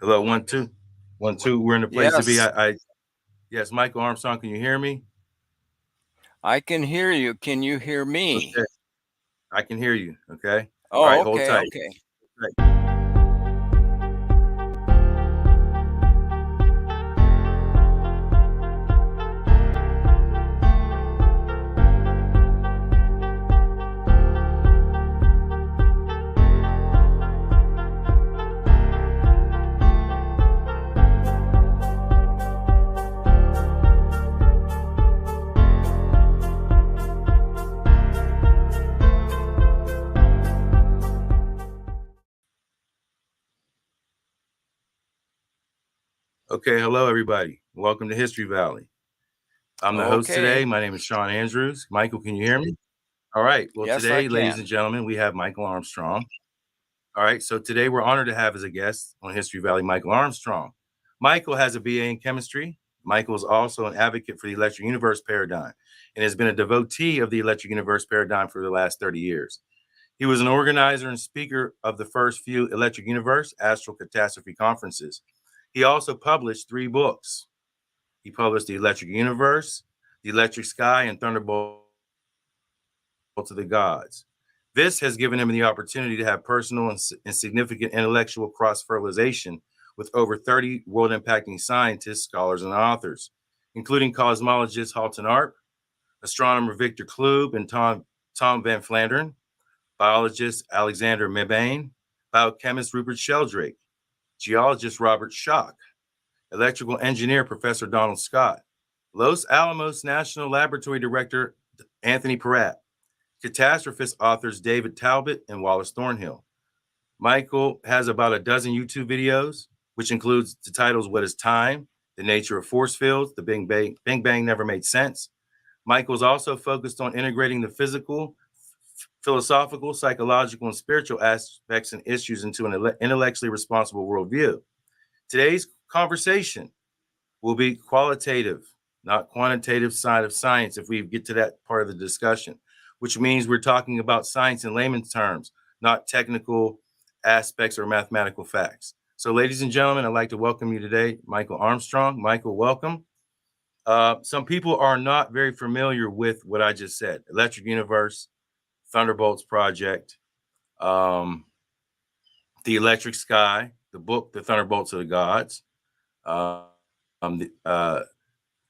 Hello, 1 2, 1 2. We're in the place to be. Yes, Yes, Michael Armstrong. Can you hear me? I can hear you. Can you hear me? Okay, I can hear you. Okay. All right, Oh, hold okay, tight. okay. Right. Okay. Hello, everybody. Welcome to History Valley. I'm the host today. Okay. My name is Sean Andrews. Michael, can you hear me? All right. Well, Yes, I today, ladies and can. gentlemen, we have Michael Armstrong. All right. So today we're honored to have as a guest on History Valley Michael Armstrong. Michael has a BA in chemistry. Michael is also an advocate for the electric universe paradigm and has been a devotee of the electric universe paradigm for the last 30 years. He was an organizer and speaker of the first few Electric Universe Astral Catastrophe conferences. He also published 3 books. He published The Electric Universe, The Electric Sky, and Thunderbolt to the Gods. This has given him the opportunity to have personal and significant intellectual cross fertilization with over 30 world impacting scientists, scholars, and authors, including cosmologist Halton Arp, astronomer Victor Klube and Tom Van Flandern, biologist Alexander Mebane, biochemist Rupert Sheldrake, geologist Robert Schoch, electrical engineer Professor Donald Scott, Los Alamos National Laboratory Director Anthony Peratt, catastrophist authors David Talbot and Wallace Thornhill. Michael has about a dozen YouTube videos, which includes the titles What is Time, The Nature of Force Fields, The Big Bang Never Made Sense. Michael's also focused on integrating the physical, philosophical, psychological, and spiritual aspects and issues into an intellectually responsible worldview. Today's conversation will be qualitative, not quantitative side of science if we get to that part of the discussion, which means we're talking about science in layman's terms, not technical aspects or mathematical facts. So, ladies and gentlemen, I'd like to welcome you today, Michael Armstrong. Michael, welcome. Some people are not very familiar with what I just said: Electric Universe, Thunderbolts Project, um, The Electric Sky, the book, The Thunderbolts of the Gods, um, the, uh,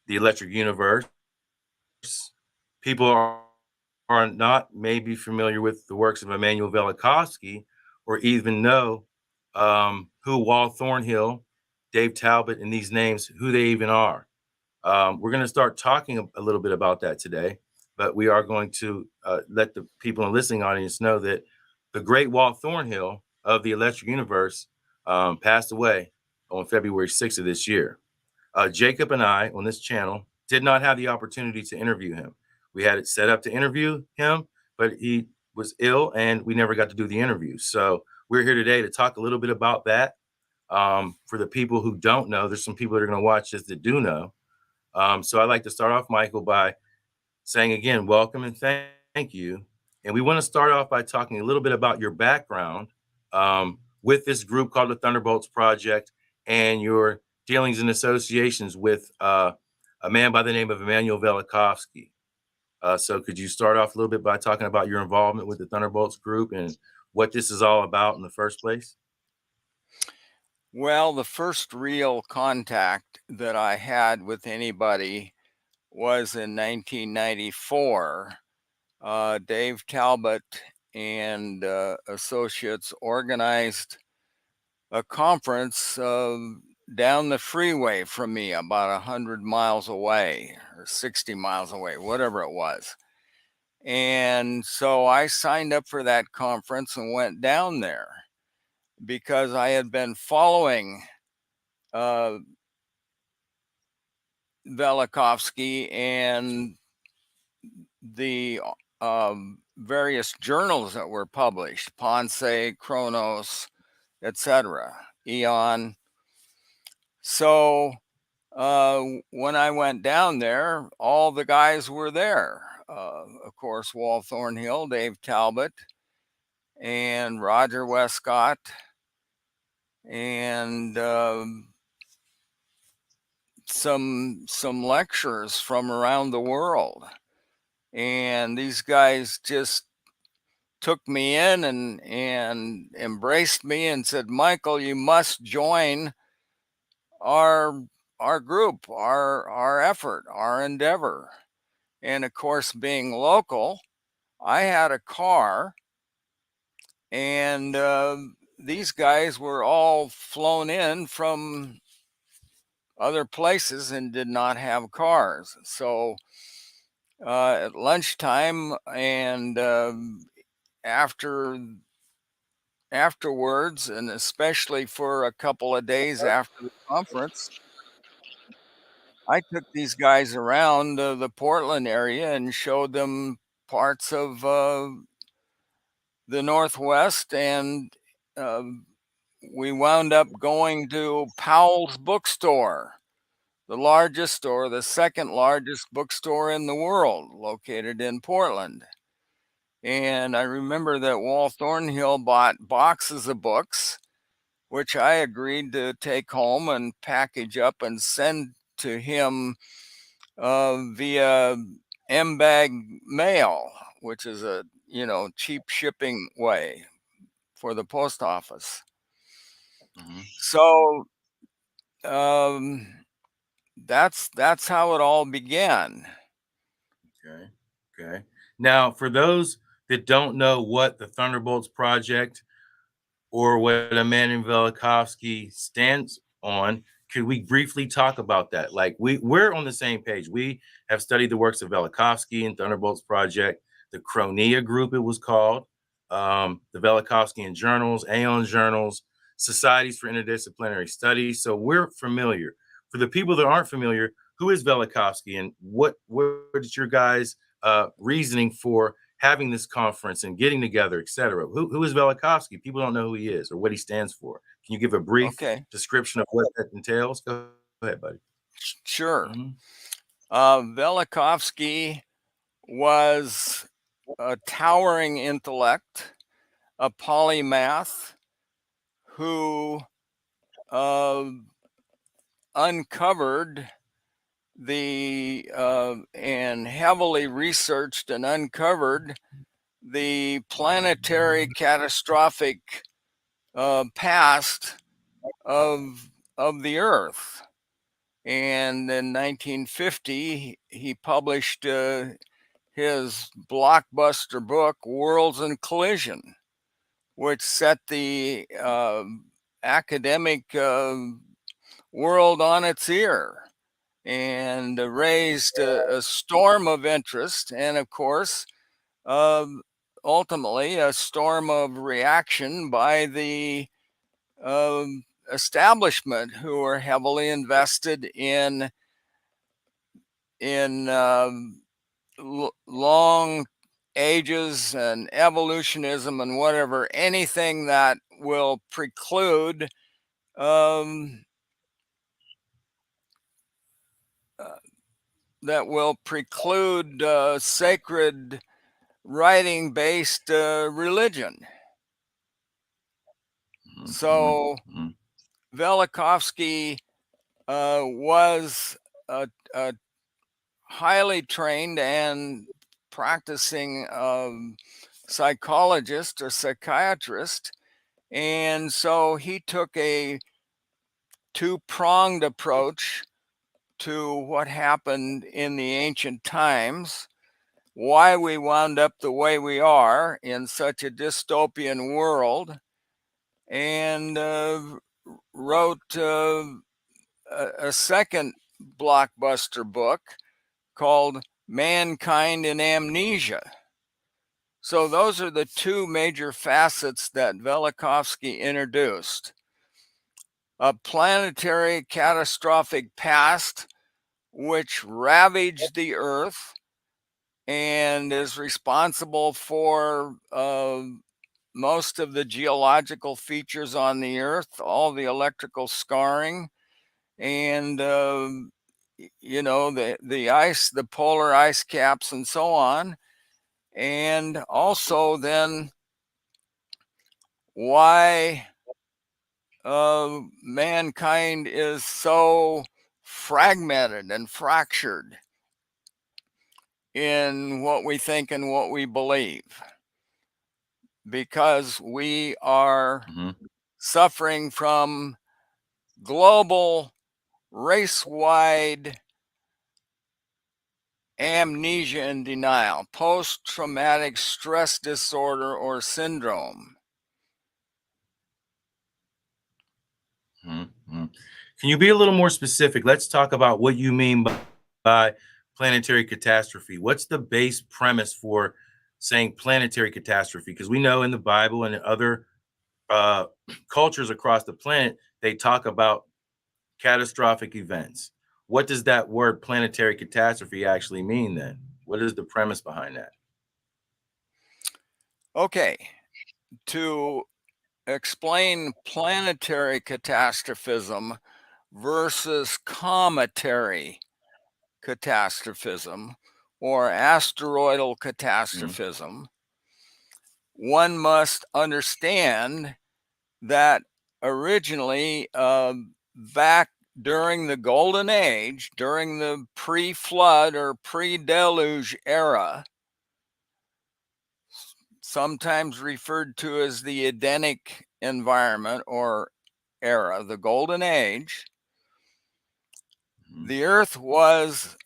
the Electric Universe. People are not maybe familiar with the works of Immanuel Velikovsky or even know who Walt Thornhill, Dave Talbot, and these names, who they even are. We're going to start talking a little bit about that today, but we are going to let the people in the listening audience know that the great Walt Thornhill of the Electric Universe passed away on February 6th of this year. Jacob and I on this channel did not have the opportunity to interview him. We had it set up to interview him, but he was ill and we never got to do the interview. So we're here today to talk a little bit about that. For the people who don't know, there's some people that are going to watch this that do know. So I'd like to start off, Michael, by saying again, welcome and thank you. And we want to start off by talking a little bit about your background with this group called the Thunderbolts Project and your dealings and associations with a man by the name of Immanuel Velikovsky. So could you start off a little bit by talking about your involvement with the Thunderbolts group and what this is all about in the first place? Well, the first real contact that I had with anybody was in 1994. Dave Talbot and associates organized a conference down the freeway from me, about 100 miles away or 60 miles away, whatever it was. And so I signed up for that conference and went down there because I had been following uh, Velikovsky and the various journals that were published, Ponce, Chronos, etc., Eon. So when I went down there, all the guys were there. Of course, Walt Thornhill, Dave Talbot, and Roger Westcott, and some lectures from around the world. And these guys just took me in and embraced me and said, Michael, you must join our our group, our effort, our endeavor. And of course, being local, I had a car, and these guys were all flown in from other places and did not have cars. So at lunchtime and after afterwards, and especially for a couple of days after the conference, I took these guys around the Portland area and showed them parts of the Northwest, and uh, we wound up going to Powell's bookstore, the largest store, the second largest bookstore in the world, located in Portland. And I remember that Walt Thornhill bought boxes of books, which I agreed to take home and package up and send to him via M-bag mail, which is a cheap shipping way for the post office. Mm-hmm. So um, that's how it all began. Okay. Okay. Now, for those that don't know what the Thunderbolts Project or what Amanda Velikovsky stands on, could we briefly talk about that? Like we're on the same page. We have studied the works of Velikovsky and Thunderbolts Project, the Chronia Group, it was called, the Velikovskyan Journals, Aeon Journals, Societies for Interdisciplinary Studies. So we're familiar. For the people that aren't familiar, who is Velikovsky, and what is your guys' reasoning for having this conference and getting together, et cetera? Who is Velikovsky? People don't know who he is or what he stands for. Can you give a brief Okay, description of what that entails? Go ahead, buddy. sure. Mm-hmm. Velikovsky was a towering intellect, a polymath who uh, uncovered and heavily researched and uncovered the planetary catastrophic past of the Earth. And in 1950, he published his blockbuster book, Worlds in Collision, which set the academic world on its ear and raised a storm of interest, and of course, ultimately, a storm of reaction by the establishment, who are heavily invested in long ages and evolutionism and whatever, anything that will preclude um, uh, sacred writing based religion. Mm-hmm. So Mm-hmm. Velikovsky was a highly trained and practicing psychologist or psychiatrist. And so he took a two-pronged approach to what happened in the ancient times, why we wound up the way we are in such a dystopian world, and wrote a second blockbuster book called Mankind in Amnesia. So those are the two major facets that Velikovsky introduced: a planetary catastrophic past which ravaged the Earth and is responsible for most of the geological features on the Earth, all the electrical scarring, and the ice, the polar ice caps, and so on. And also then why mankind is so fragmented and fractured in what we think and what we believe, because we are suffering from global, race-wide amnesia and denial, post-traumatic stress disorder or syndrome. Mm-hmm. Can you be a little more specific? Let's talk about what you mean by planetary catastrophe. What's the base premise for saying planetary catastrophe? Because we know in the Bible and in other uh, cultures across the planet, they talk about catastrophic events. What does that word planetary catastrophe actually mean then? What is the premise behind that? Okay, to explain planetary catastrophism versus cometary catastrophism or asteroidal Mhm. catastrophism, one must understand that originally, back during the Golden Age, during the pre-flood or pre-deluge era, sometimes referred to as the Edenic environment or era, the Golden Age, Mhm. the Earth was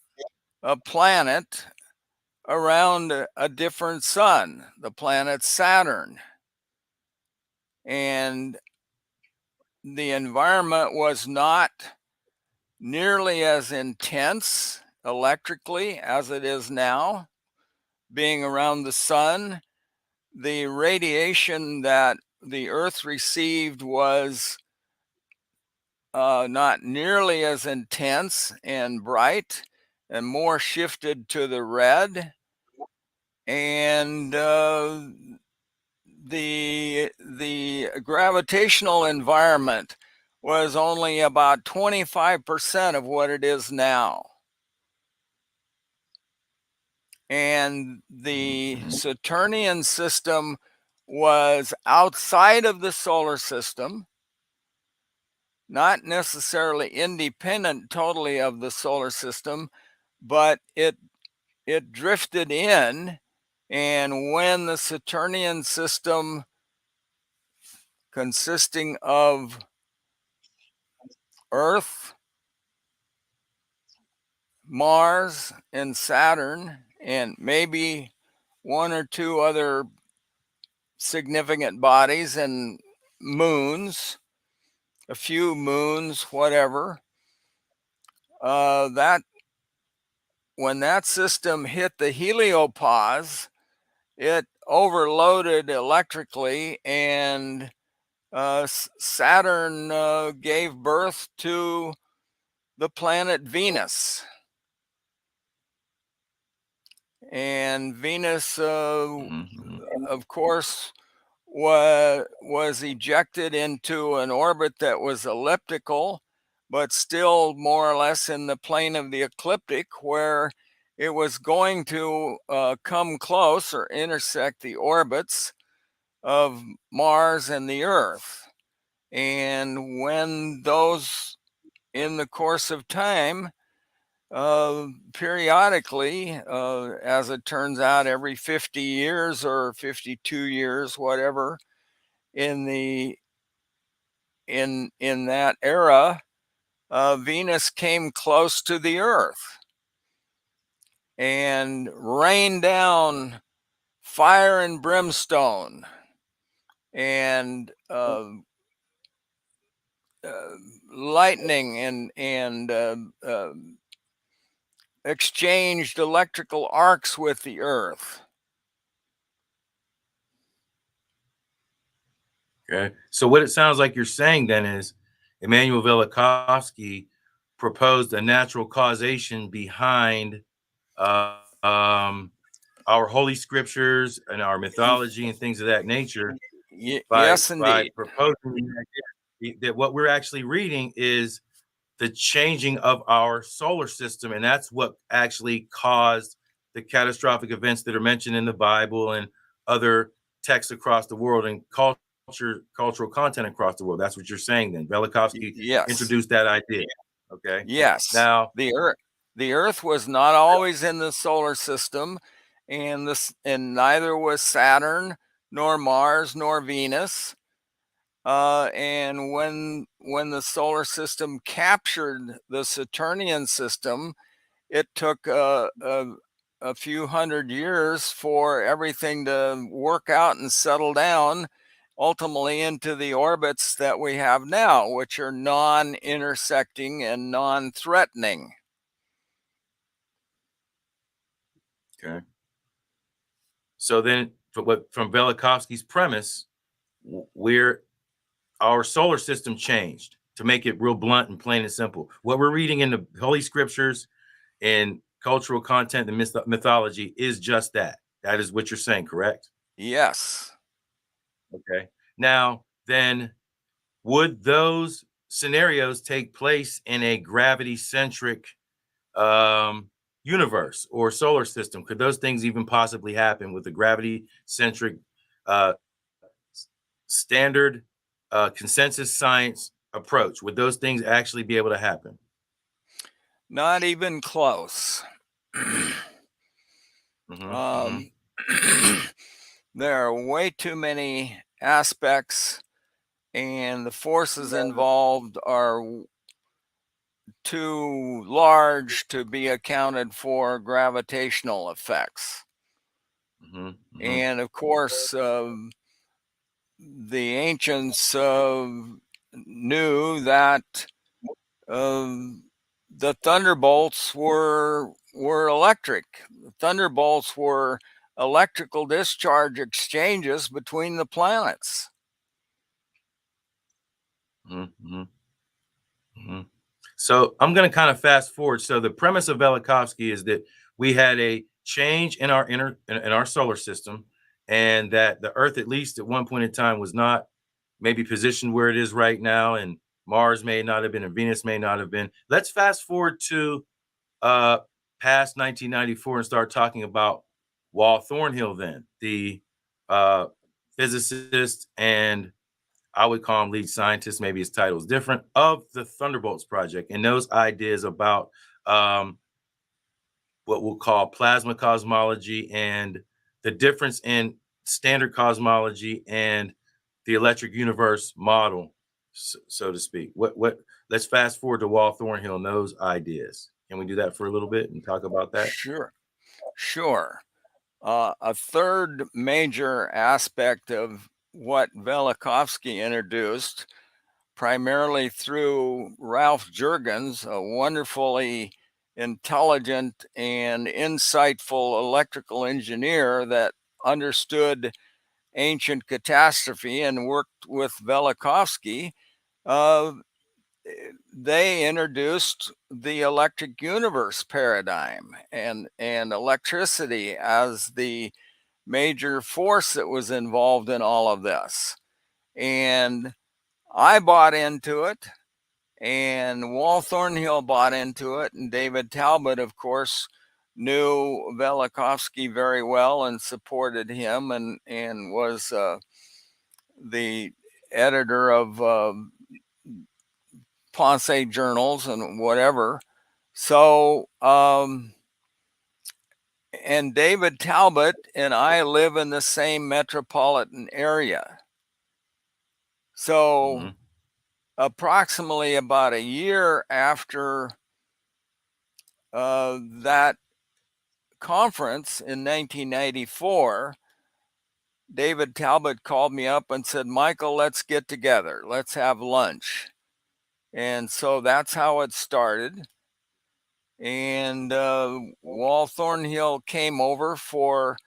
a planet around a different sun, the planet Saturn. And the environment was not nearly as intense electrically as it is now, being around the sun. The radiation that the Earth received was not nearly as intense and bright, and more shifted to the red. And the gravitational environment was only about 25% of what it is now. And the Mhm. Saturnian system was outside of the solar system, not necessarily independent totally of the solar system, but it drifted in. And when the Saturnian system, consisting of Earth, Mars, and Saturn, and maybe one or two other significant bodies and moons, a few moons, whatever, that when that system hit the heliopause, it overloaded electrically, and Saturn gave birth to the planet Venus. And Venus, Mhm. of course, was ejected into an orbit that was elliptical, but still more or less in the plane of the ecliptic, where it was going to come close or intersect the orbits of Mars and the Earth. And when those, in the course of time, periodically, as it turns out, every 50 years or 52 years, whatever, in the in that era, Venus came close to the Earth and rained down fire and brimstone and uh, lightning and exchanged electrical arcs with the Earth. Okay. So what it sounds like you're saying then is Immanuel Velikovsky proposed a natural causation behind uh, um, our holy scriptures and our mythology and things of that nature by Yes, by indeed. proposing the idea that what we're actually reading is the changing of our solar system, and that's what actually caused the catastrophic events that are mentioned in the Bible and other texts across the world and culture cultural content across the world. That's what you're saying then. Velikovsky Yes. introduced that idea. Okay. Yes. Now, The Earth was not always in the solar system, and neither was Saturn, nor Mars, nor Venus. And when the solar system captured the Saturnian system, it took a few hundred years for everything to work out and settle down, ultimately into the orbits that we have now, which are non-intersecting and non-threatening. okay. So then, from Velikovsky's premise, we're our solar system changed. To make it real blunt and plain and simple, what we're reading in the Holy Scriptures and cultural content and mythology is just that. That is what you're saying, correct? Yes. Okay. Now, then, would those scenarios take place in a gravity-centric universe or solar system? Could those things even possibly happen with a gravity-centric uh, standard consensus science approach? Would those things actually be able to happen? Not even close. Mm-hmm. There are way too many aspects, and the forces involved are too large to be accounted for gravitational effects. Mm-hmm. Mm-hmm. And of course, the ancients knew that the thunderbolts were electric. Thunderbolts were electrical discharge exchanges between the planets. Mm-hmm. Mm-hmm. So I'm going to kind of fast forward. So the premise of Velikovsky is that we had a change in our solar system, and that the Earth, at least at one point in time, was not maybe positioned where it is right now, and Mars may not have been, and Venus may not have been. Let's fast forward to uh, past 1994 and start talking about Wal Thornhill, then the uh, physicist and I would call him lead scientist, maybe his title is different, of the Thunderbolts Project, and those ideas about um, what we'll call plasma cosmology and the difference in standard cosmology and the electric universe model, so to speak. Let's fast forward to Wal Thornhill and those ideas. Can we do that for a little bit and talk about that? Sure, sure. A third major aspect of what Velikovsky introduced, primarily through Ralph Jurgens, a wonderfully intelligent and insightful electrical engineer that understood ancient catastrophe and worked with Velikovsky. Uh, they introduced the electric universe paradigm and electricity as the major force that was involved in all of this. And I bought into it, and Wal Thornhill bought into it, and David Talbot, of course, knew Velikovsky very well and supported him, and was the editor of Ponce journals and whatever. So, and David Talbot and I live in the same metropolitan area. So, Mm-hmm. approximately about a year after that conference in 1994, David Talbot called me up and said, Michael, let's get together. Let's have lunch. And so that's how it started. And Wal Thornhill came over for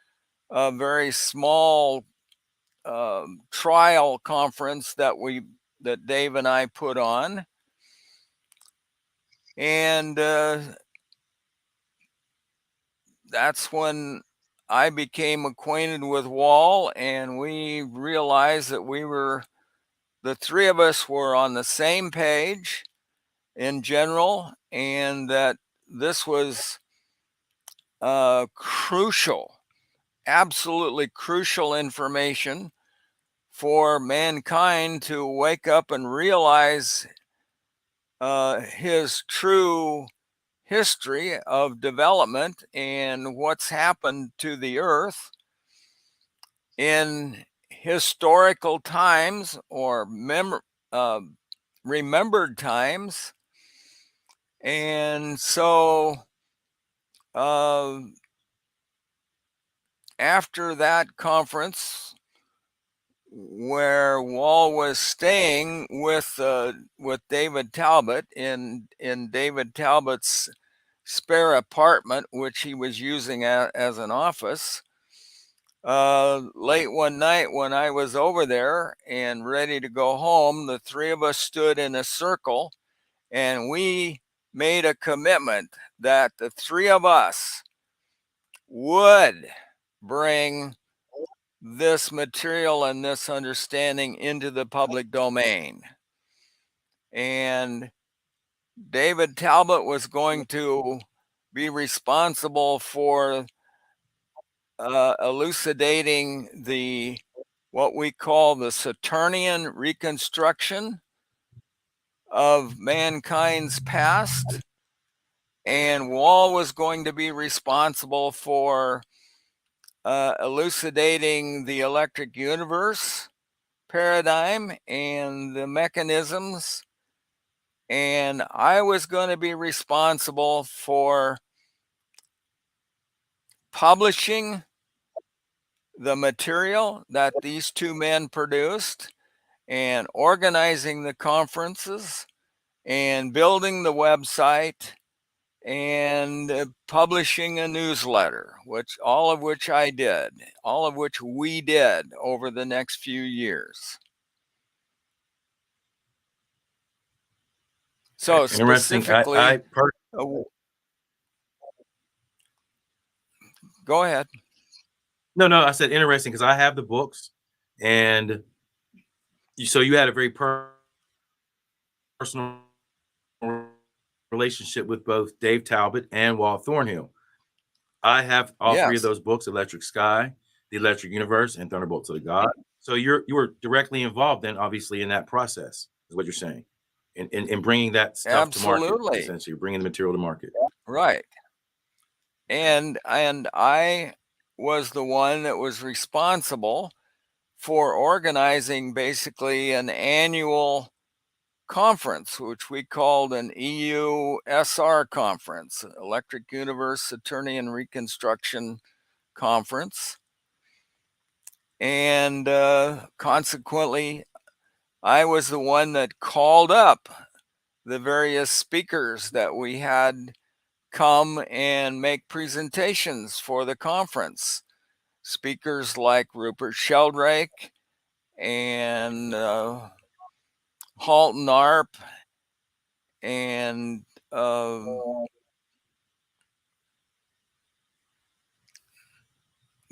a very small trial conference that Dave and I put on. And that's when I became acquainted with Wal, and we realized that the three of us were on the same page in general, and that this was crucial, absolutely crucial information for mankind to wake up and realize his true history of development and what's happened to the earth in historical times or remembered times. And so uh, after that conference, where Wall was staying with David Talbot in David Talbot's spare apartment, which he was using as an office. Late one night when I was over there and ready to go home, the three of us stood in a circle and we made a commitment that the three of us would bring this material and this understanding into the public domain. And David Talbot was going to be responsible for elucidating what we call the Saturnian reconstruction of mankind's past, and Wall was going to be responsible for elucidating the electric universe paradigm and the mechanisms, and I was going to be responsible for publishing the material that these two men produced and organizing the conferences and building the website and publishing a newsletter, all of which I did, all of which we did over the next few years. So Interesting. specifically, go ahead. No, I said interesting because I have the books, and so you had a very personal relationship with both Dave Talbot and Walt Thornhill. I have all three of Yes, those books: Electric Sky, The Electric Universe, and Thunderbolts of the God. So you were directly involved, then, obviously, in that process, is what you're saying, in bringing that stuff to market. absolutely. Essentially, bringing the material to market. Right. And I was the one that was responsible for organizing basically an annual conference, which we called an EUSR conference, Electric Universe Saturnian Reconstruction Conference. And consequently, I was the one that called up the various speakers that we had come and make presentations for the conference. Speakers like Rupert Sheldrake and Halton Arp and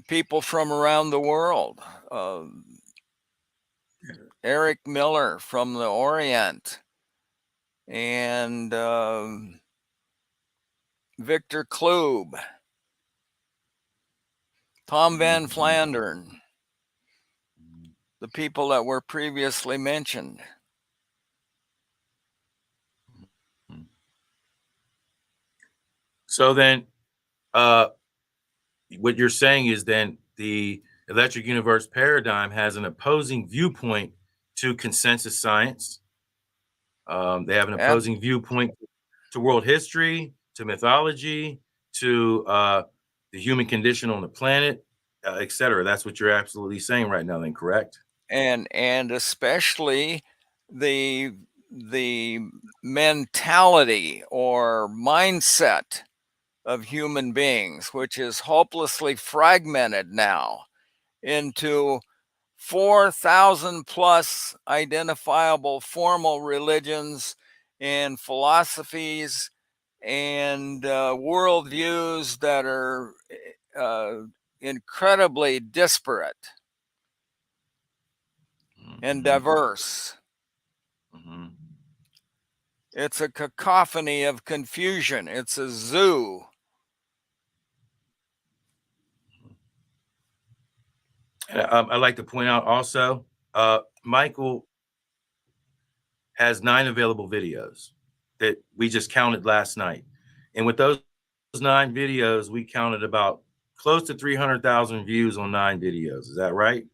people from around the world. Eric Miller from the Orient and Victor Klube, Tom Van Flandern, the people that were previously mentioned. So then, what you're saying is then the electric universe paradigm has an opposing viewpoint to consensus science. They have an opposing viewpoint to world history, to mythology, to the human condition on the planet, etc. That's what you're absolutely saying right now, then, correct? And especially the mentality or mindset of human beings, which is hopelessly fragmented now into 4,000 plus identifiable formal religions and philosophies and worldviews that are incredibly disparate and diverse. Mm-hmm. It's a cacophony of confusion. It's a zoo. I'd like to point out also Michael has 9 available videos that we just counted last night. And with those 9 videos, we counted about close to 300,000 views on 9 videos. Is that right?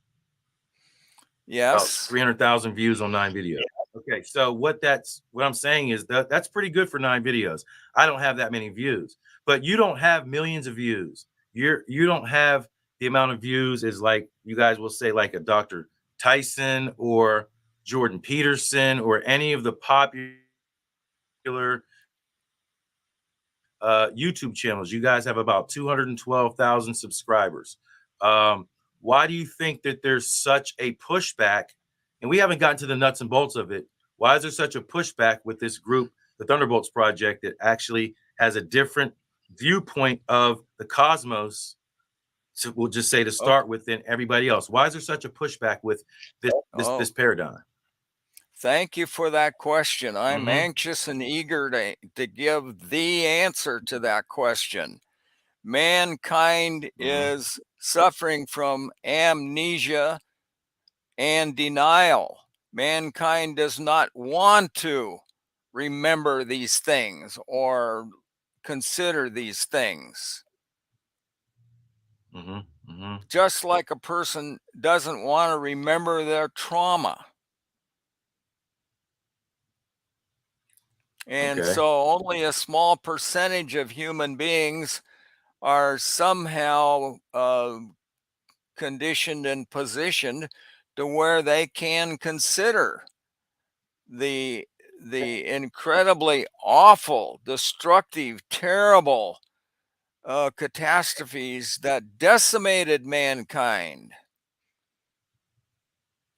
About Yes. 300,000 views on 9 videos. Okay, so what I'm saying is that's pretty good for 9 videos. I don't have that many views, but you don't have millions of views. You don't have the amount of views as, like, you guys will say, like a Dr. Tyson or Jordan Peterson or any of the popular YouTube channels. You guys have about 212,000 subscribers. Um, why do you think that there's such a pushback? And we haven't gotten to the nuts and bolts of it. Why is there such a pushback with this group, the Thunderbolts Project, that actually has a different viewpoint of the cosmos? So we'll just say to Okay. start with, than everybody else. Why is there such a pushback with this Oh, paradigm? thank you for that question. I'm Mm-hmm. anxious and eager to give the answer to that question. Mankind Mm-hmm. is suffering from amnesia and denial. Mankind does not want to remember these things or consider these things. Mm-hmm. Mm-hmm. Just like a person doesn't want to remember their trauma. And Okay. so only a small percentage of human beings are somehow conditioned and positioned to where they can consider the the incredibly awful, destructive, terrible catastrophes that decimated mankind.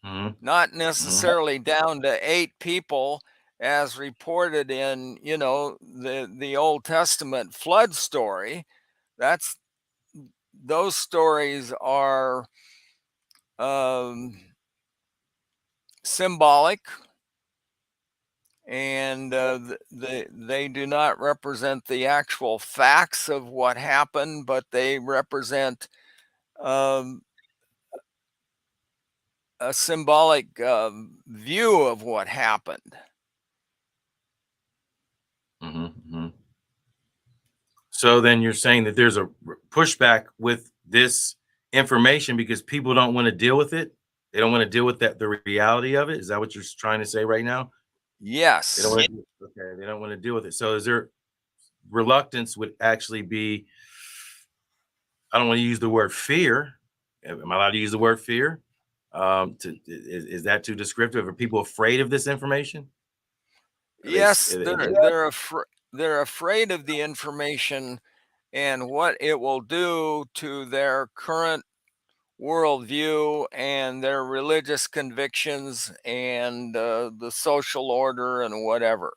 Mm-hmm. Not Mm-hmm. necessarily down to 8 people, as reported in the Old Testament flood story. That's those stories are um, symbolic, and they do not represent the actual facts of what happened, but they represent um, a symbolic view of what happened. Mm-hmm. Mm-hmm. So then you're saying that there's a pushback with this information because people don't want to deal with it. They don't want to deal with the reality of it. Is that what you're trying to say right now? They don't Yes, want to. Okay, they don't want to deal with it. So is there reluctance would actually be? I don't want to use the word fear. Am I allowed to use the word fear? Is that too descriptive? Are people afraid of this information? Are they? yes, they're afraid of the information and what it will do to their current worldview and their religious convictions and the social order and whatever.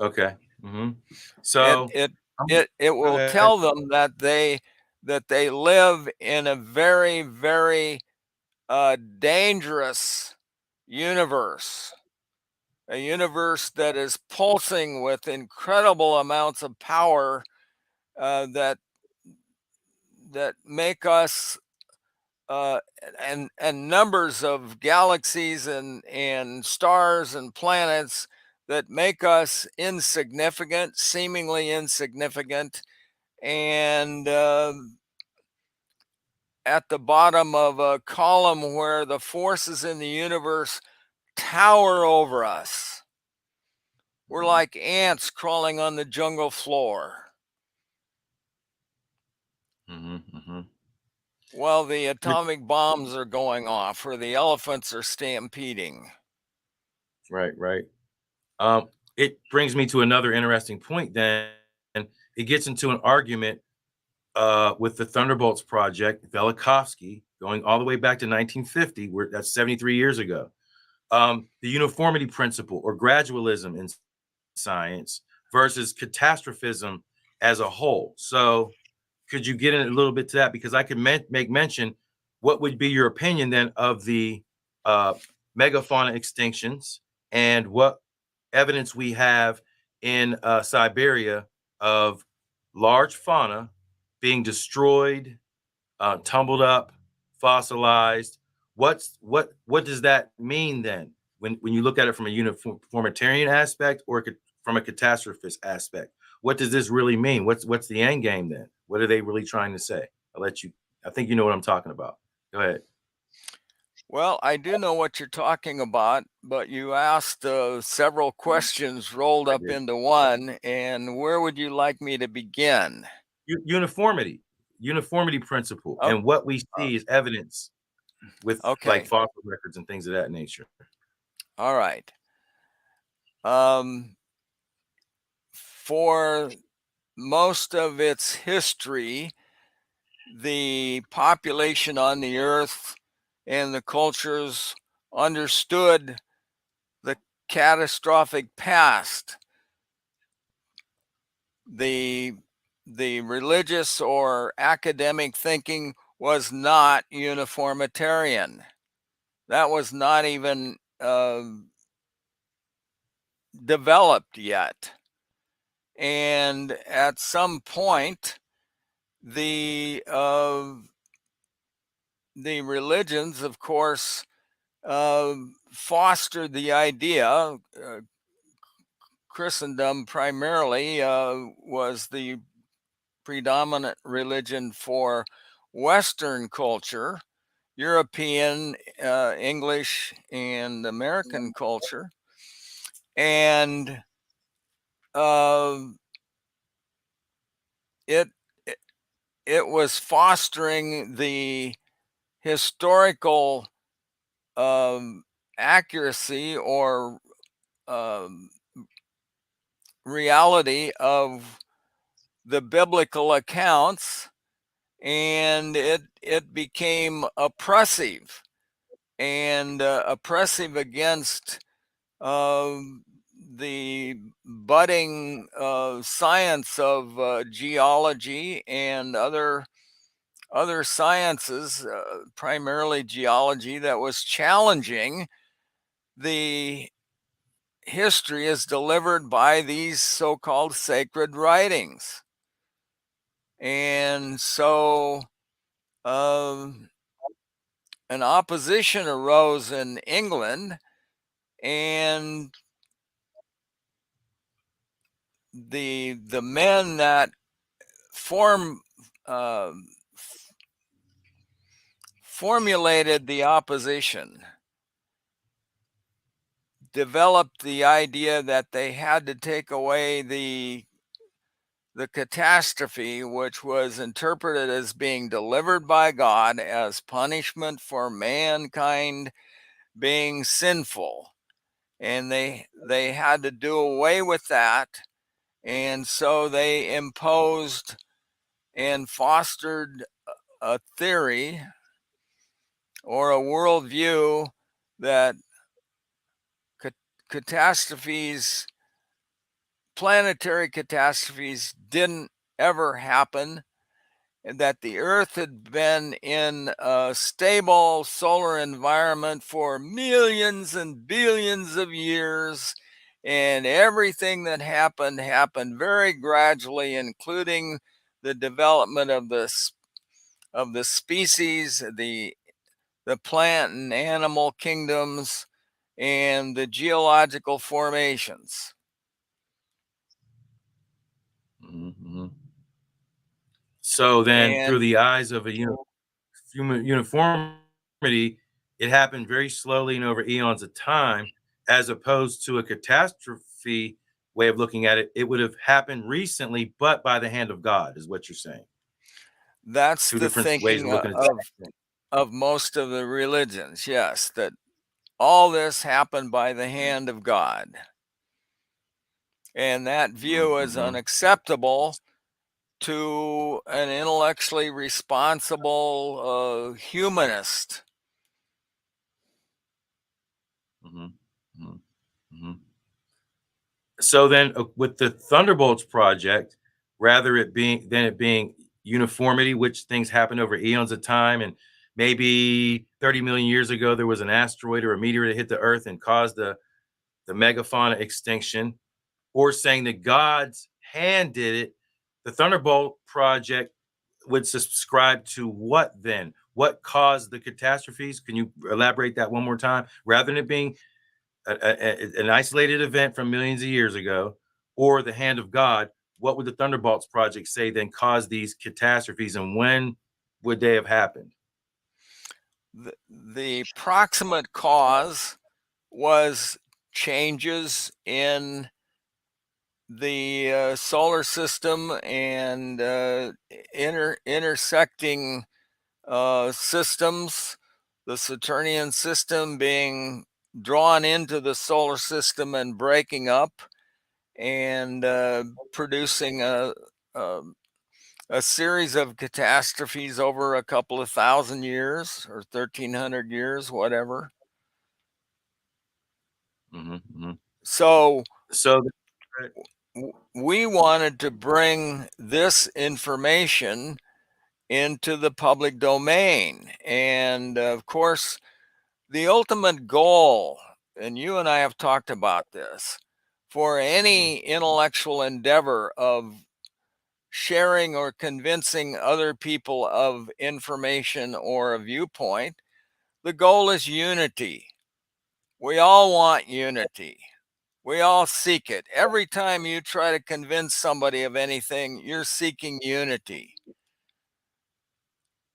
Okay. Mm-hmm. It So, it I'm, it go will ahead. tell them that they live in a very, very dangerous universe, a universe that is pulsing with incredible amounts of power that make us uh, and numbers of galaxies and stars and planets that make us insignificant, seemingly insignificant, and at the bottom of a column where the forces in the universe tower over us. We're Mhm, like ants crawling on the jungle floor mhm, mhm. while the atomic bombs are going off or the elephants are stampeding. Right, right. It brings me to another interesting point. Then it gets into an argument with the Thunderbolts Project, Velikovsky, going all the way back to 1950, where that's 73 years ago. The uniformity principle or gradualism in science versus catastrophism as a whole. So, could you get in a little bit to that? Because I could make mention. What would be your opinion then of the uh, megafauna extinctions and what evidence we have in Siberia of large fauna being destroyed, tumbled up, fossilized. What does that mean then when you look at it from a uniformitarian aspect or from a catastrophist aspect? What does this really mean? What's the end game then? What are they really trying to say? I'll let you. I think you know what I'm talking about. Go ahead. Well, I do know what you're talking about, but you asked several questions rolled I up did. into one, and where would you like me to begin? Uniformity principle, Oh, and what we see is evidence with like okay. fossil records and things of that nature. All right. For most of its history, the population on the earth and the cultures understood the catastrophic past. The religious or academic thinking was not uniformitarian. That was not even developed yet. And at some point, the religions, of course, fostered the idea. Christendom primarily was the predominant religion for Western culture, European, English, and American culture. And uh, it, it was fostering the historical accuracy or um, reality of the biblical accounts, and it became oppressive oppressive against uh, the budding science of geology and other sciences, primarily geology, that was challenging the history as delivered by these so-called sacred writings. And so an opposition arose in England, and the men that uh, formulated the opposition developed the idea that they had to take away the catastrophe, which was interpreted as being delivered by God as punishment for mankind being sinful. And they had to do away with that. And so they imposed and fostered a theory or a worldview that catastrophes, planetary catastrophes, didn't ever happen, and that the Earth had been in a stable solar environment for millions and billions of years. And everything that happened very gradually, including the development of the species, the plant and animal kingdoms, and the geological formations. Mm-hmm. So then, through And the eyes of a uniformity, it happened very slowly and over eons of time, as opposed to a catastrophe way of looking at it. It would have happened recently, but by the hand of God, is what you're saying. that's Two the different ways thinking of looking at the same thing. of most of the religions, yes, that all this happened by the hand of God. And that view is Mm-hmm. unacceptable to an intellectually responsible humanist. Mm-hmm. Mm-hmm. Mm-hmm. So then, with the Thunderbolts project, rather it being uniformity, which things happen over eons of time, and maybe 30 million years ago there was an asteroid or a meteor that hit the Earth and caused the megafauna extinction, or saying that God's hand did it, the Thunderbolt project would subscribe to what then? what caused the catastrophes? Can you elaborate that one more time? Rather than it being an isolated event from millions of years ago or the hand of God, what would the Thunderbolts Project say then caused these catastrophes, and when would they have happened? The proximate cause was changes in the solar system and intersecting systems, the Saturnian system being drawn into the solar system and breaking up and producing a series of catastrophes over a couple of thousand years or 1,300 years, whatever. Mm-hmm. So So, we wanted to bring this information into the public domain. And of course, the ultimate goal, and you and I have talked about this, for any intellectual endeavor of sharing or convincing other people of information or a viewpoint, the goal is unity. We all want unity. We all seek it. Every time you try to convince somebody of anything, you're seeking unity.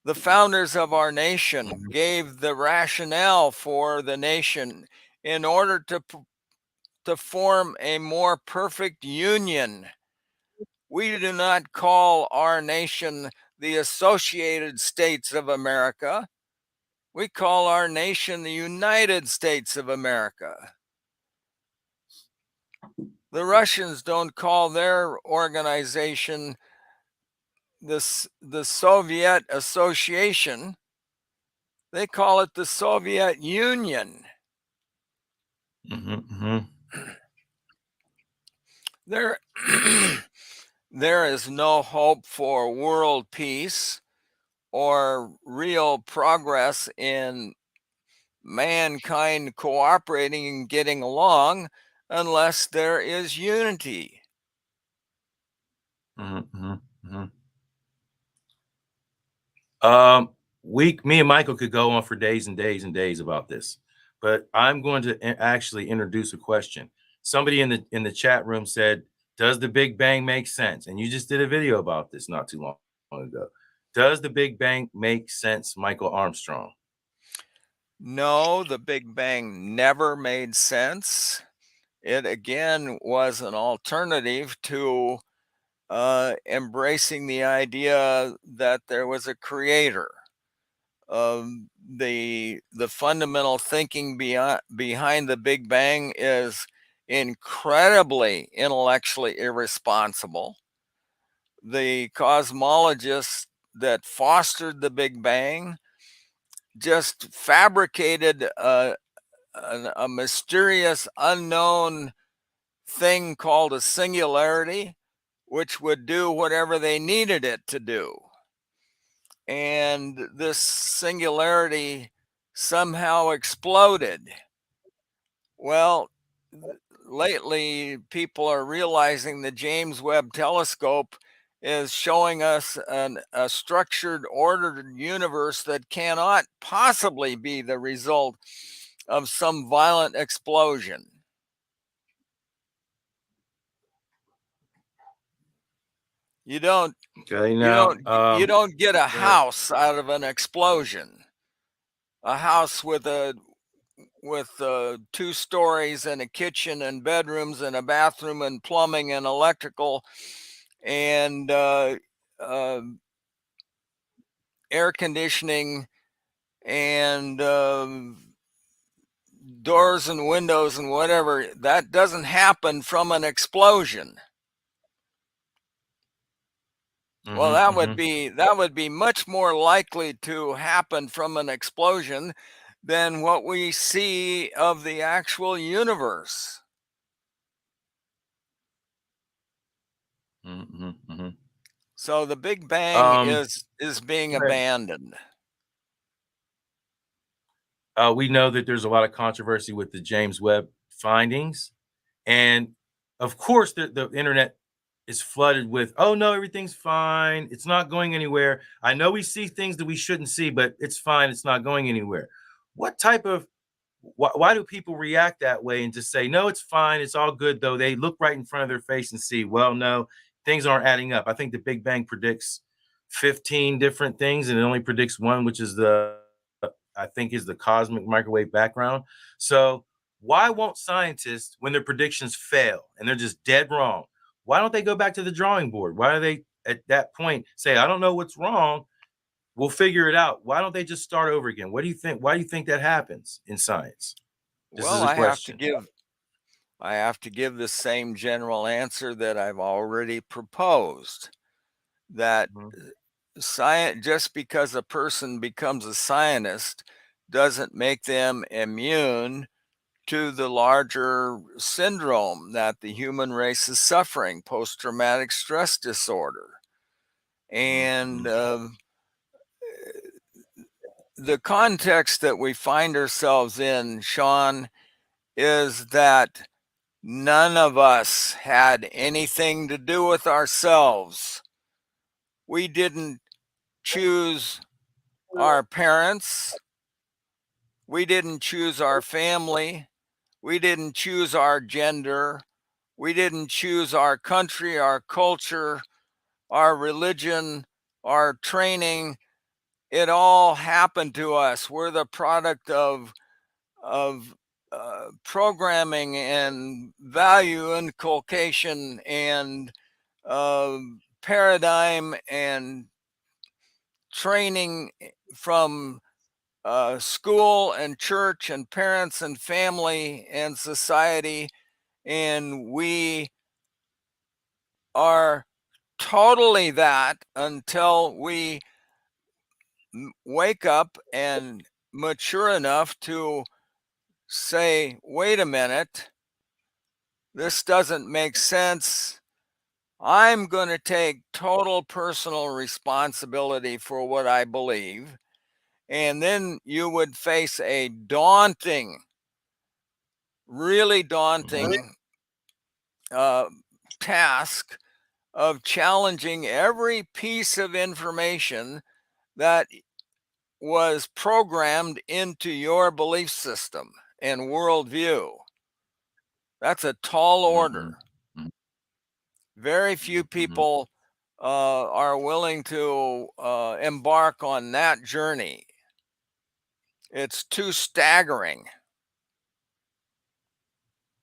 The founders of our nation gave the rationale for the nation in order to form a more perfect union. We do not call our nation the Associated States of America. We call our nation the United States of America. The Russians don't call their organization the Soviet Association. They call it the Soviet Union. mm-hmm. There, there is no hope for world peace or real progress in mankind cooperating and getting along unless there is unity. Mm-hmm. Mm-hmm. Um, me and Michael could go on for days and days and days about this, but I'm going to actually introduce a question. Somebody in the chat room said, "Does the Big Bang make sense?" And you just did a video about this not too long ago. Does the Big Bang make sense, Michael Armstrong? No, the Big Bang never made sense. It again was an alternative to embracing the idea that there was a creator. The fundamental thinking behind the Big Bang is incredibly intellectually irresponsible. The cosmologists that fostered the Big Bang just fabricated a mysterious, unknown thing called a singularity, which would do whatever they needed it to do. And this singularity somehow exploded. Well, lately people are realizing the James Webb Telescope is showing us a structured, ordered universe that cannot possibly be the result of some violent explosion. You don't Okay, you now, don't you don't get a go ahead. house out of an explosion. A house with 2 stories and a kitchen and bedrooms and a bathroom and plumbing and electrical and uh, air conditioning and doors and windows and whatever, that doesn't happen from an explosion. Well, Mm-hmm, mm-hmm, that would be much more likely to happen from an explosion than what we see of the actual universe. mm-hmm, mm-hmm. So the Big Bang Um, is being go ahead. abandoned. We know that there's a lot of controversy with the James Webb findings, and of course, the internet is flooded with, oh no, everything's fine. It's not going anywhere. I know we see things that we shouldn't see, but it's fine. It's not going anywhere. What type of why do people react that way and just say, no, it's fine. It's all good, though? They look right in front of their face and see, well, no, things aren't adding up. I think the Big Bang predicts 15 different things and it only predicts one, which is I think is the cosmic microwave background. So why won't scientists, when their predictions fail and they're just dead wrong, why don't they go back to the drawing board? Why do they at that point say, I don't know what's wrong? We'll figure it out. Why don't they just start over again? What do you think? Why do you think that happens in science? Just as Well, a question. I have to give the same general answer that I've already proposed, that Mhm. science, just because a person becomes a scientist doesn't make them immune to the larger syndrome that the human race is suffering, post-traumatic stress disorder. And Mhm. the context that we find ourselves in, Sean, is that none of us had anything to do with ourselves. We didn't choose our parents. We didn't choose our family. We didn't choose our gender. We didn't choose our country, our culture, our religion, our training. It all happened to us. We're the product of programming and value inculcation and uh, paradigm and training from school and church and parents and family and society. And we are totally that until we wake up and mature enough to say, wait a minute, this doesn't make sense. I'm going to take total personal responsibility for what I believe. And then you would face a daunting, really Mhm. daunting uh, task of challenging every piece of information that was programmed into your belief system and worldview. That's a tall order. Mhm. Mhm. Very few Mhm. people are willing to embark on that journey. It's too staggering.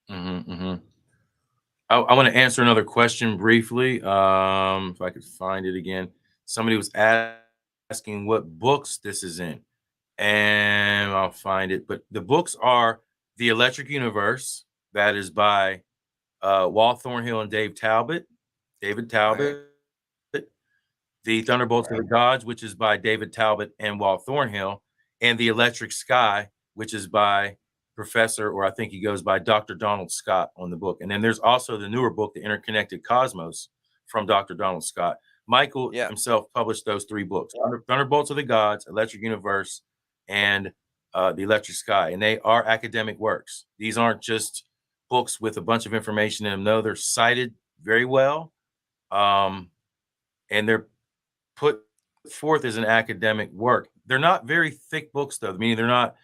Mhm. Mhm. I want to answer another question briefly. If I could find it again. Somebody was asking what books this is in, and I'll find it. But the books are The Electric Universe, that is by Walt Thornhill and David Right, Talbot. The Thunderbolts of the Gods, which is by David Talbot and Walt Thornhill, and The Electric Sky, which is by Professor, or I think he goes by Dr. Donald Scott on the book. And then there's also the newer book, The Interconnected Cosmos, from Dr. Donald Scott. Michael yeah. himself published those three books: Thunderbolts of the Gods, Electric Universe, and The Electric Sky. And they are academic works. These aren't just books with a bunch of information in them. No, they're cited very well. Um, and they're put forth as an academic work. They're not very thick books, though, meaning they're not,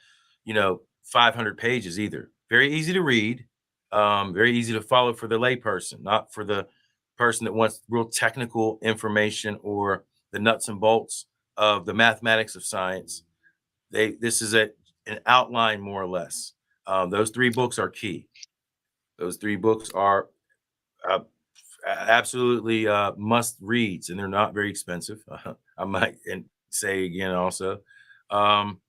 500 pages either. Very easy to read, very easy to follow for the layperson, not for the person that wants real technical information or the nuts and bolts of the mathematics of science. This is an outline more or less. Those three books are key. Those three books are uh, absolutely must reads, and they're not very expensive. I might and say again also. Um,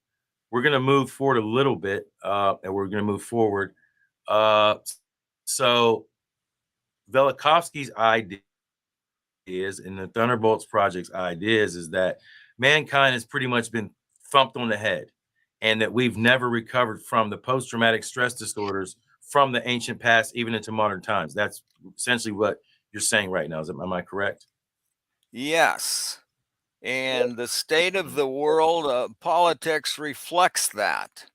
we're going to move forward a little bit, and we're going to move forward. Uh, so Velikovsky's ideas and the Thunderbolts Project's ideas is that mankind has pretty much been thumped on the head, and that we've never recovered from the post-traumatic stress disorders from the ancient past, even into modern times. That's essentially what you're saying right now. Am I correct? Yes. And the state of Mhm. the world, politics reflects that.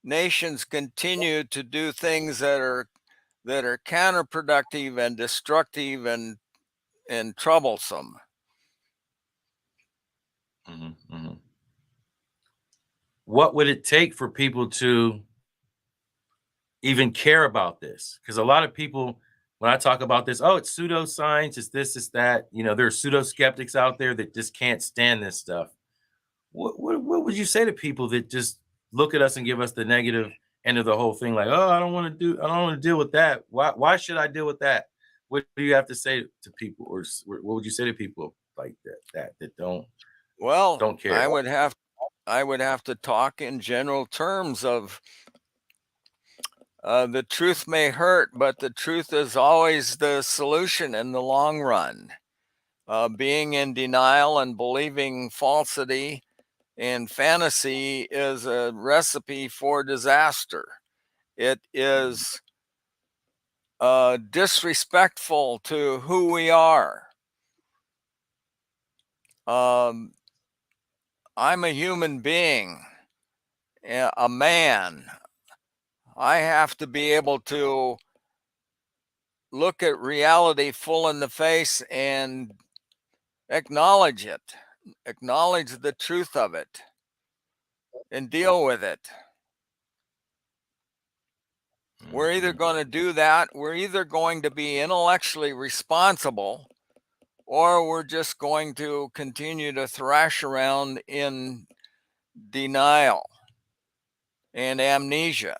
Nations continue to do things that are counterproductive and destructive and troublesome. What would it take for people to even care about this? Because a lot of people, when I talk about this, oh, it's pseudoscience, it's this, it's that. You know, there are pseudo skeptics out there that just can't stand this stuff. What would you say to people that just look at us and give us the negative end of the whole thing? Like, oh, I don't want to deal with that. Why should I deal with that? What do you have to say to people, or what would you say to people like that Well, don't care? I would have to talk in general terms of the truth may hurt, but the truth is always the solution in the long run. Being in denial and believing falsity and fantasy is a recipe for disaster. It is disrespectful to who we are. I'm a human being, a man. I have to be able to look at reality full in the face and acknowledge it, acknowledge the truth of it, and deal with it. We're either going to do that, we're either going to be intellectually responsible, or we're just going to continue to thrash around in denial and amnesia.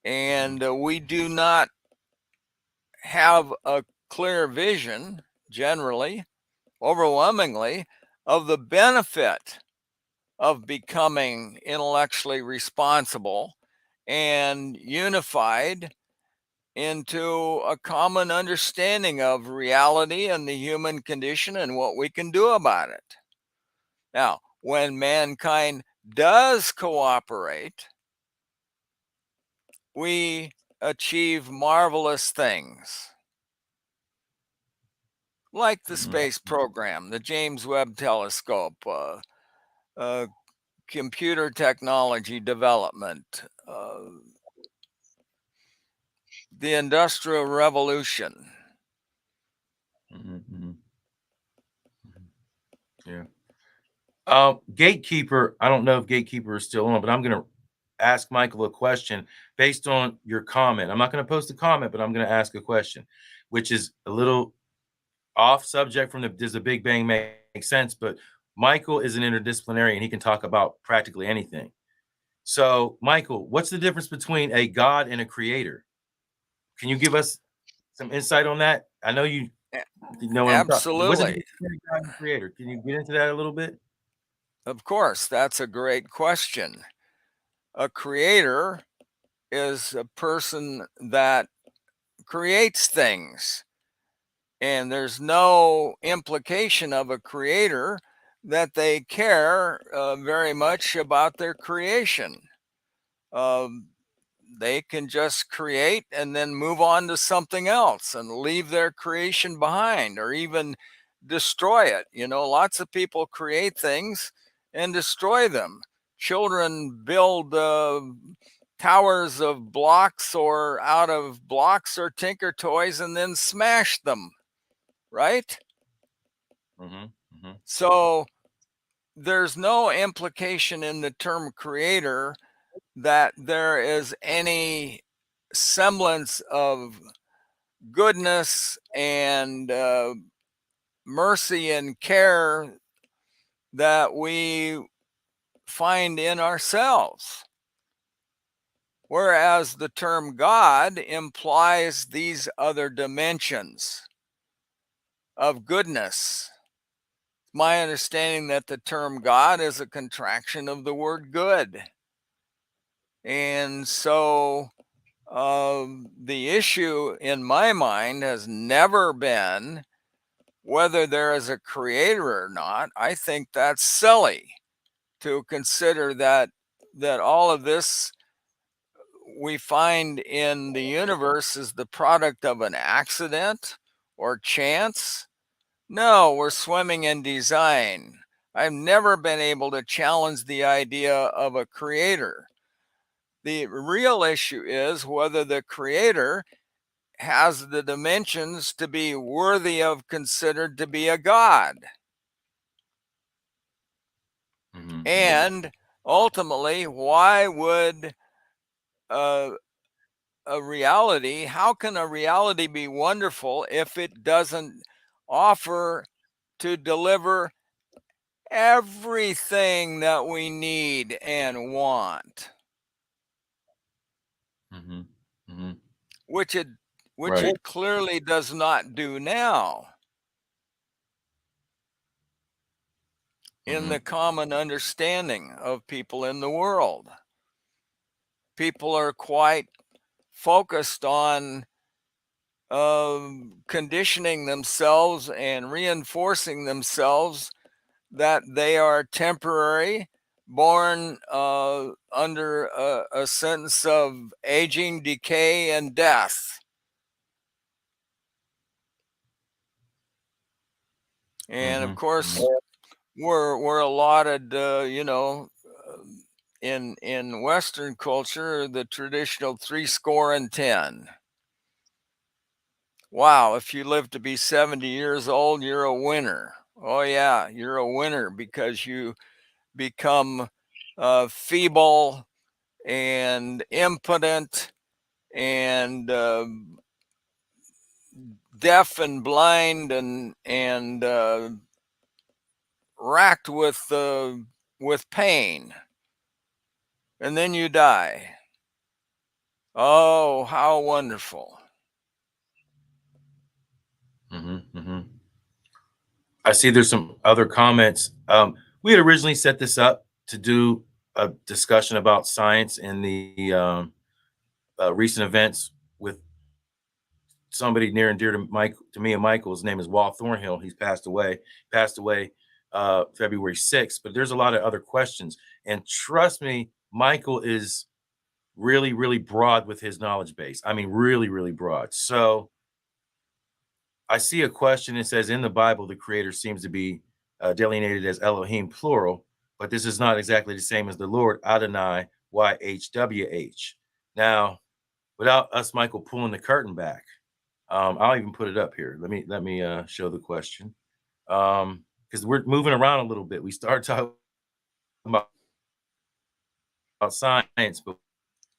And we do not have a clear vision, generally, overwhelmingly, of the benefit of becoming intellectually responsible and unified into a common understanding of reality and the human condition and what we can do about it. Now, when mankind does cooperate, we achieve marvelous things like the space program, the James Webb Telescope, computer technology development, the Industrial Revolution. Yeah. Gatekeeper, I don't know if Gatekeeper is still on, but I'm going to ask Michael a question based on your comment. I'm not going to post a comment, but I'm going to ask a question, which is a little off subject from does the Big Bang make sense? But Michael is an interdisciplinarian. He can talk about practically anything. So, Michael, what's the difference between a God and a creator? Can you give us some insight on that? I know you know what I'm talking. What's the Absolutely. difference between a God and a creator? Can you get into that a little bit? Of course, that's a great question. A creator is a person that creates things, and there's no implication of a creator that they care very much about their creation. Um, they can just create and then move on to something else and leave their creation behind, or even destroy it. You know, lots of people create things and destroy them. Children build towers of blocks or out of blocks or tinker toys and then smash them, right? So there's no implication in the term creator that there is any semblance of goodness and mercy and care that we find in ourselves. Whereas the term God implies these other dimensions of goodness. My understanding that the term God is a contraction of the word good. And so the issue in my mind has never been whether there is a creator or not. I think that's silly to consider that all of this we find in the universe is the product of an accident or chance. No, we're swimming in design. I've never been able to challenge the idea of a creator. The real issue is whether the creator has the dimensions to be worthy of considered to be a god. Mm-hmm. And ultimately, why would uh, a reality, how can a reality be wonderful if it doesn't offer to deliver everything that we need and want, Mm-hmm. Mm-hmm. which it which Right. it clearly does not do now in Mm-hmm. the common understanding of people in the world. People are quite focused on conditioning themselves and reinforcing themselves that they are temporary, born under a sentence of aging, decay, and death. And of Mm-hmm. course, we're allotted, in Western culture, the traditional 70. Wow, if you live to be 70 years old, you're a winner. Oh yeah, you're a winner because you become feeble and impotent and deaf and blind and racked with pain, and then you die. Oh, how wonderful! Mm-hmm. Mm-hmm. I see there's some other comments. We had originally set this up to do a discussion about science and the recent events with somebody near and dear to Mike, to me and Michael. His name is Walt Thornhill. He's passed away. Passed away February 6th. But there's a lot of other questions, and trust me, Michael is really, really broad with his knowledge base. I mean, really, really broad. So I see a question that says in the Bible, the creator seems to be delineated as Elohim plural, but this is not exactly the same as the Lord Adonai YHWH. Now, without us, Michael, pulling the curtain back, I'll even put it up here. Let me show the question because we're moving around a little bit. We started talking about science, but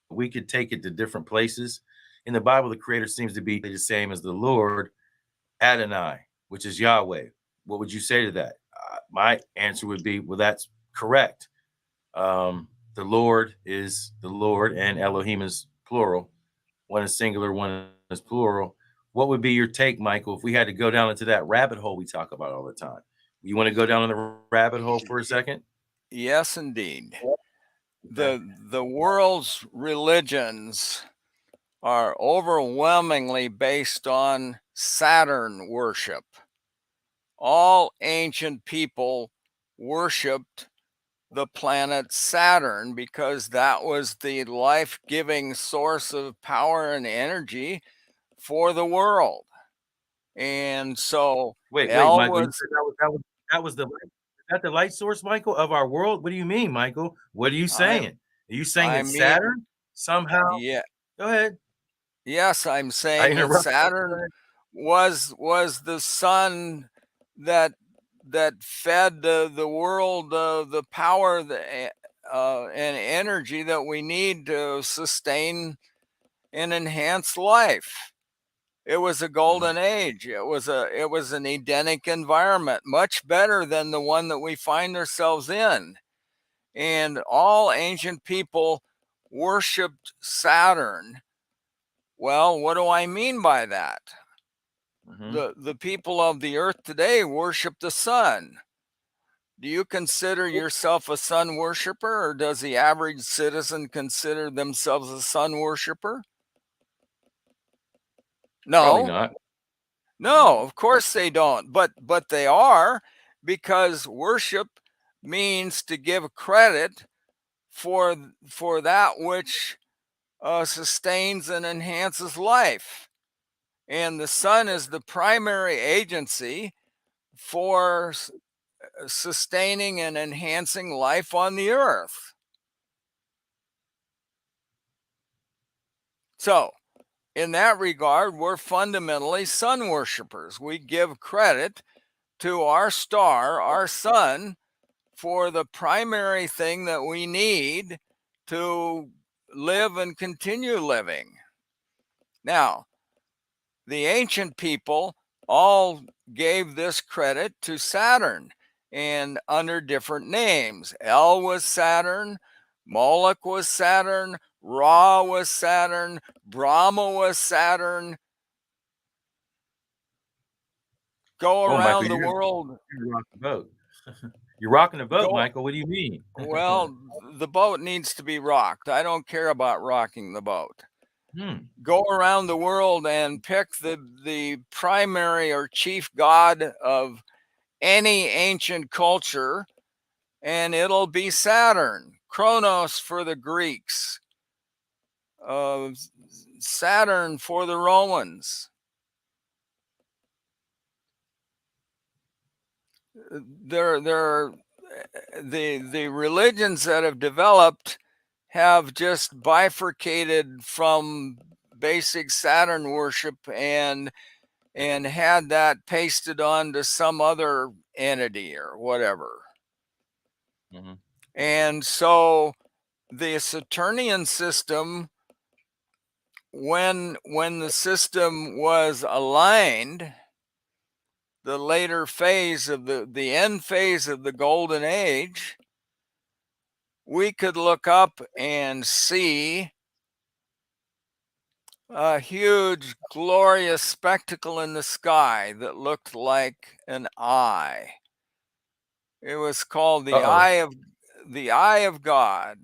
we could take it to different places. In the Bible, the creator seems to be the same as the Lord Adonai, which is Yahweh. What would you say to that? My answer would be, well, that's correct. The Lord is the Lord, and Elohim is plural. One is singular, one is plural. What would be your take, Michael, if we had to go down into that rabbit hole we talk about all the time? You want to go down in the rabbit hole for a second? Yes, indeed. Okay. The world's religions are overwhelmingly based on Saturn worship. All ancient people worshipped the planet Saturn because that was the life giving source of power and energy for the world. And so Wait, El Michael. You was, said that was the light. Is that the light source, Michael, of our world? What do you mean, Michael? What are you I, saying? Are you saying I that mean, Saturn somehow? yeah, Go ahead. yes, I'm I saying that interrupted. Saturn was the sun that fed the world the power and energy that we need to sustain and enhance life. It was a Mhm. golden age. It was an Edenic environment, much better than the one that we find ourselves in. And all ancient people worshipped Saturn. Well, what do I mean by that? Mhm. The people of the earth today worship the sun. Do you consider yourself a sun worshiper, or does the average citizen consider themselves a sun worshiper? Probably No, not. no, No. of course they don't. But they are, because worship means to give credit for that which sustains and enhances life. And the sun is the primary agency for sustaining and enhancing life on the earth. So in that regard, we're fundamentally sun worshipers. We give credit to our star, our sun, for the primary thing that we need to live and continue living. Now, the ancient people all gave this credit to Saturn and under different names. El was Saturn, Moloch was Saturn, Ra was Saturn, Brahma was Saturn. Go Oh, Michael, around the world. you're rocking the boat. You're rocking the boat, Go, Michael. What do you mean? well, the boat needs to be rocked. I don't care about rocking the boat. Hmm. Go around the world and pick the primary or chief god of any ancient culture, and it'll be Saturn. Kronos for the Greeks, uh, Saturn for the Romans. There, the religions that have developed have just bifurcated from basic Saturn worship and had that pasted on to some other entity or whatever. Mm-hmm. And so the Saturnian system, when the system was aligned, the later phase of the end phase of the golden age, we could look up and see a huge glorious spectacle in the sky that looked like an eye. It was called the Uh-oh. eye of God,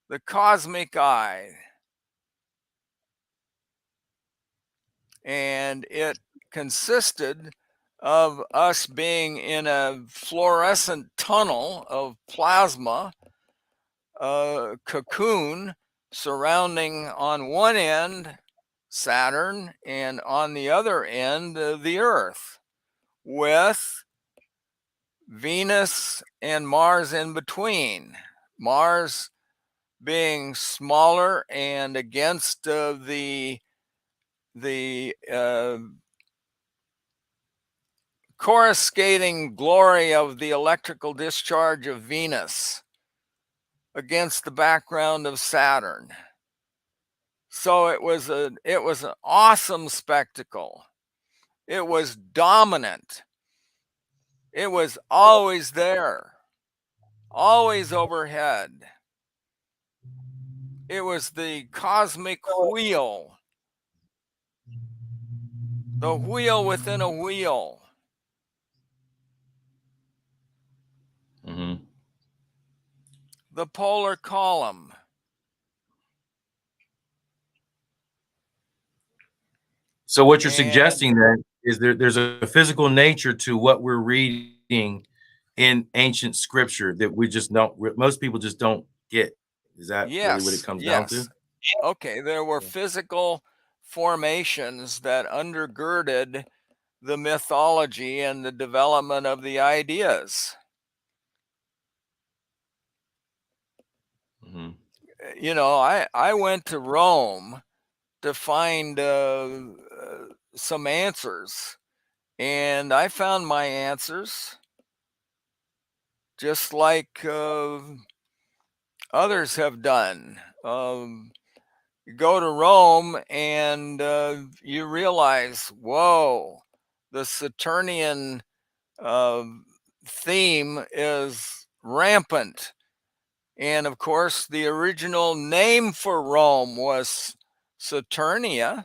the cosmic eye. And it consisted of us being in a fluorescent tunnel of plasma, a cocoon surrounding on one end Saturn and on the other end the Earth, with Venus and Mars in between. Mars being smaller and against the coruscating glory of the electrical discharge of Venus against the background of Saturn. So it was an awesome spectacle. It was dominant. It was always there, always overhead. It was the cosmic wheel, the wheel within a wheel. Mm-hmm. The polar column. So what you're And suggesting then is there's a physical nature to what we're reading in ancient scripture that we just don't most people just don't get. Is that really what it yes, comes down to? yes. Okay, there were physical formations that undergirded the mythology and the development of the ideas. Mm-hmm. You know, I went to Rome to find some answers, and I found my answers just like others have done. You go to Rome and you realize, whoa, the Saturnian uh, theme is rampant. And of course, the original name for Rome was Saturnia.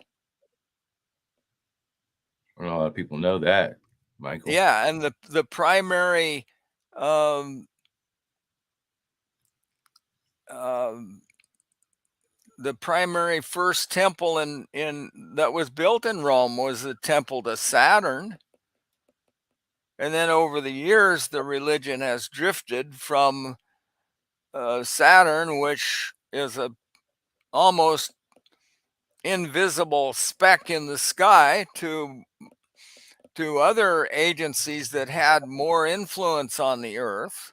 I don't know a lot of people know that, Michael. Yeah, and the primary um, um, the primary first temple in that was built in Rome was the temple to Saturn. And then over the years, the religion has drifted from Saturn, which is a almost invisible speck in the sky, to other agencies that had more influence on the earth.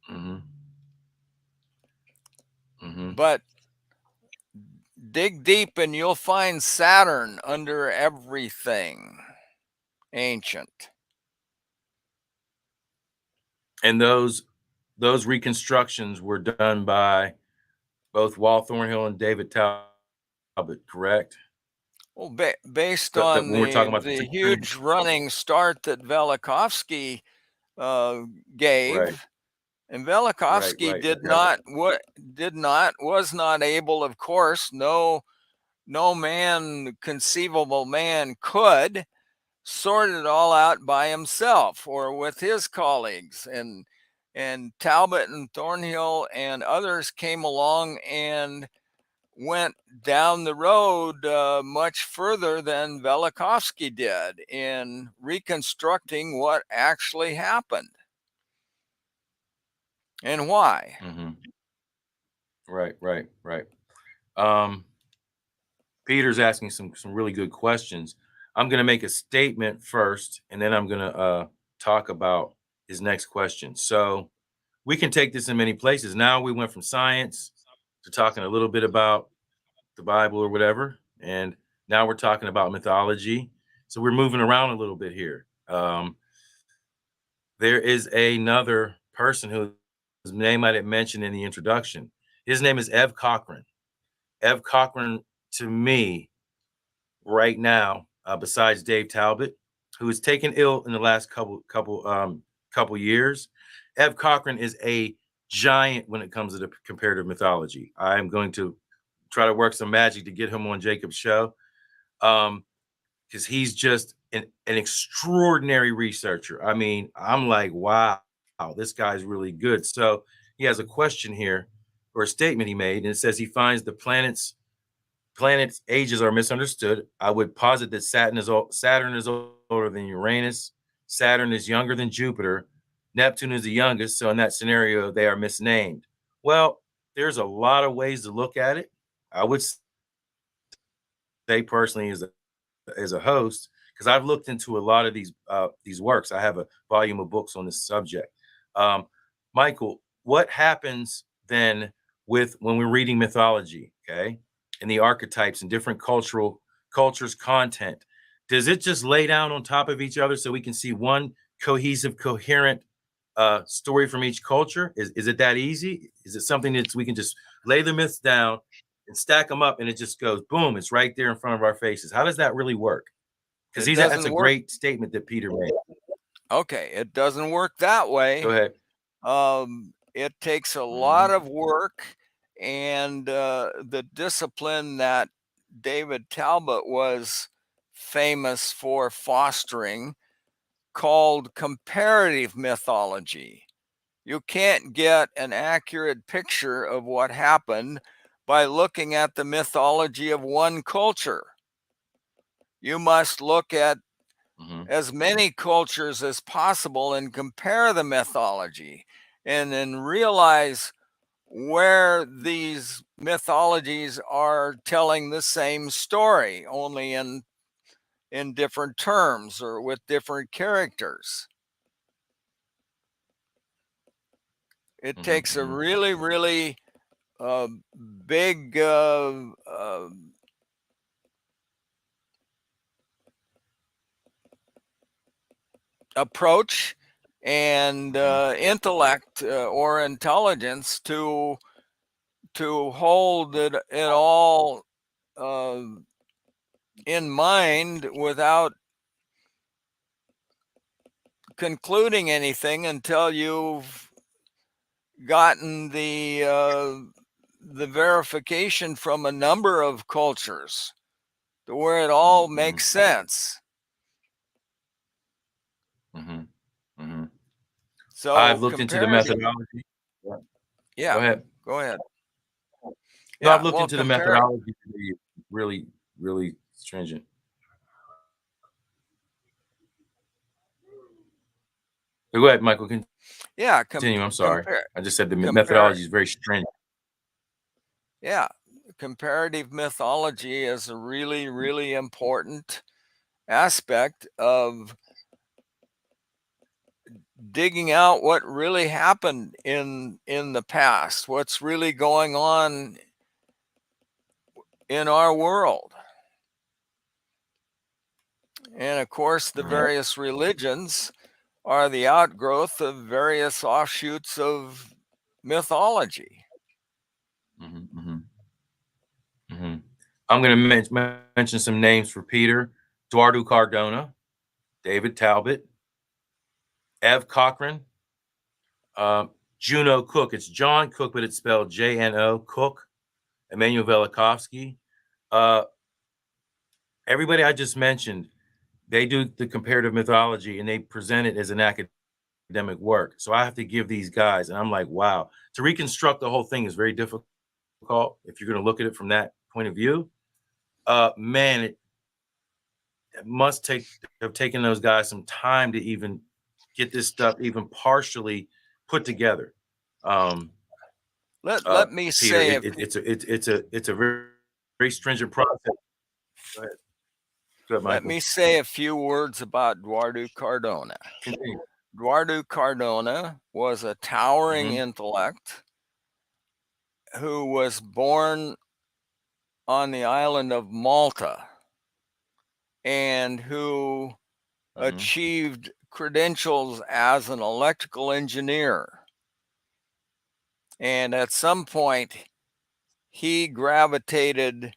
Mm-hmm. Mm-hmm. But dig deep and you'll find Saturn under everything ancient. And those reconstructions were done by both Walt Thornhill and David Talbot, correct? Well, based That on when we're talking about the the security, huge running start that Velikovsky uh, right, gave, and right, Velikovsky right, right. was not able, of course, no man, conceivable man could sort it all out by himself or with his colleagues, and Talbot and Thornhill and others came along and went down the road much further than Velikovsky did in reconstructing what actually happened and why. Mm-hmm. Right, right, right. Um, Peter's asking some really good questions. I'm going to make a statement first, and then I'm going to talk about his next question. So we can take this in many places. Now we went from science to talking a little bit about the Bible or whatever, and now we're talking about mythology. So we're moving around a little bit here. There is another person whose name I didn't mention in the introduction. His name is Ev Cochran. Ev Cochran, to me, right now, besides Dave Talbot, who is taken ill in the last couple years. Ev Cochran is a giant when it comes to the comparative mythology. I am going to try to work some magic to get him on Jacob's show, because he's just an extraordinary researcher. I mean, I'm like, wow, this guy's really good. So he has a question here or a statement he made, and it says he finds the planets' ages are misunderstood. I would posit that Saturn is older than Uranus. Saturn is younger than Jupiter. Neptune is the youngest, so in that scenario, they are misnamed. Well, there's a lot of ways to look at it. I would say personally, as a host, because I've looked into a lot of these works. I have a volume of books on this subject. Um, Michael, what happens then with when we're reading mythology, okay, and the archetypes and different cultures' content? Does it just lay down on top of each other so we can see one cohesive, coherent story from each culture? Is it that easy? Is it something that we can just lay the myths down and stack them up, and it just goes boom? It's right there in front of our faces. How does that really work? Because It that's doesn't a work. great statement that Peter made. Okay, it doesn't work that Go way. ahead. It takes a lot Mhm, of work, and the discipline that David Talbot was famous for fostering, called comparative mythology. You can't get an accurate picture of what happened by looking at the mythology of one culture. You must look at mhm, as many cultures as possible and compare the mythology, and then realize where these mythologies are telling the same story, only in different terms or with different characters. It mhm, takes a mhm, really, really uh, big approach and mhm, intellect or intelligence to hold it all uh, in mind without concluding anything until you've gotten the verification from a number of cultures to where it all mhm, makes sense. mhm, mhm. So I've looked into the comparative, methodology. Yeah, go yeah, ahead. go ahead. No, I've Yeah, looked well, into the methodology to be really, really stringent. Go ahead, Michael. yeah, Continue. I'm sorry. compare, I just said the compare, methodology is very stringent. yeah, comparative mythology is a really, really important aspect of digging out what really happened in the past, what's really going on in our world. And of course, the Right. various religions are the outgrowth of various offshoots of mythology. Mm-hmm. Mm-hmm. I'm going to mention some names for Peter: Eduardo Cardona, David Talbot, Ev Cochran, uh, Juno Cook. It's John Cook, but it's spelled Jno Cook. Emmanuel Velikovsky. Uh, Everybody I just mentioned, they do the comparative mythology and they present it as an academic work. So I have to give these guys, and I'm like, wow, to reconstruct the whole thing is very difficult if you're going to look at it from that point of view. Man, it must have taken those guys some time to even get this stuff even partially put together. Um, Let me Peter, say, it's a very, very stringent process. Go ahead. Go ahead, let Michael. me say a few words about Eduardo Cardona. Continue. Eduardo Cardona was a towering Mm-hmm. intellect who was born on the island of Malta and who Mm-hmm. achieved credentials as an electrical engineer. And at some point, he gravitated,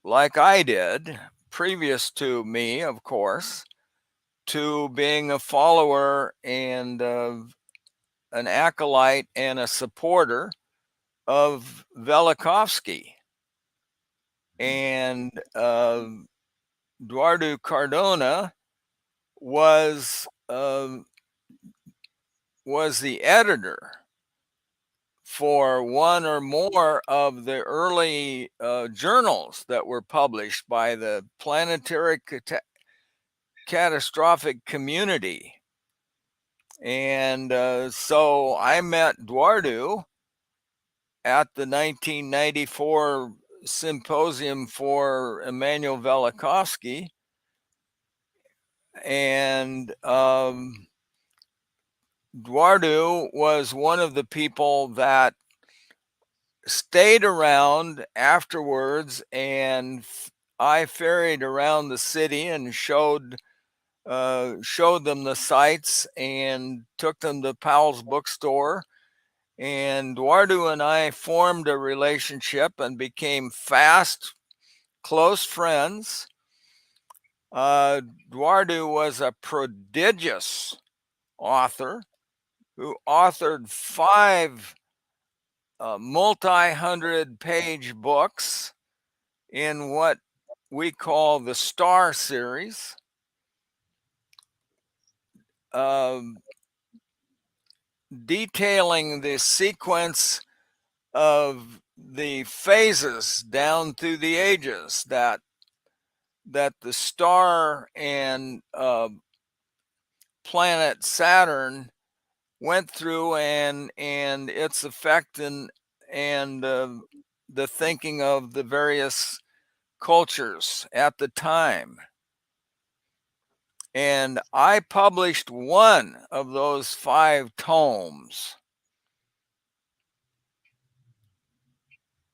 like I did, previous to me, of course, to being a follower and an acolyte and a supporter of Velikovsky. And Eduardo Cardona was was the editor for one or more of the early journals that were published by the planetary catastrophic community. And so I met Eduardo at the 1994 symposium for Emmanuel Velikovsky. And Eduardo was one of the people that stayed around afterwards, and I ferried around the city and showed them the sights and took them to Powell's bookstore. And Eduardo and I formed a relationship and became fast, close friends. Eduardo was a prodigious author who authored 5 multi-hundred page books in what we call the Star series. Detailing the sequence of the phases down through the ages that the star and planet Saturn went through, and its effect and the thinking of the various cultures at the time. And I published one of those 5 tomes.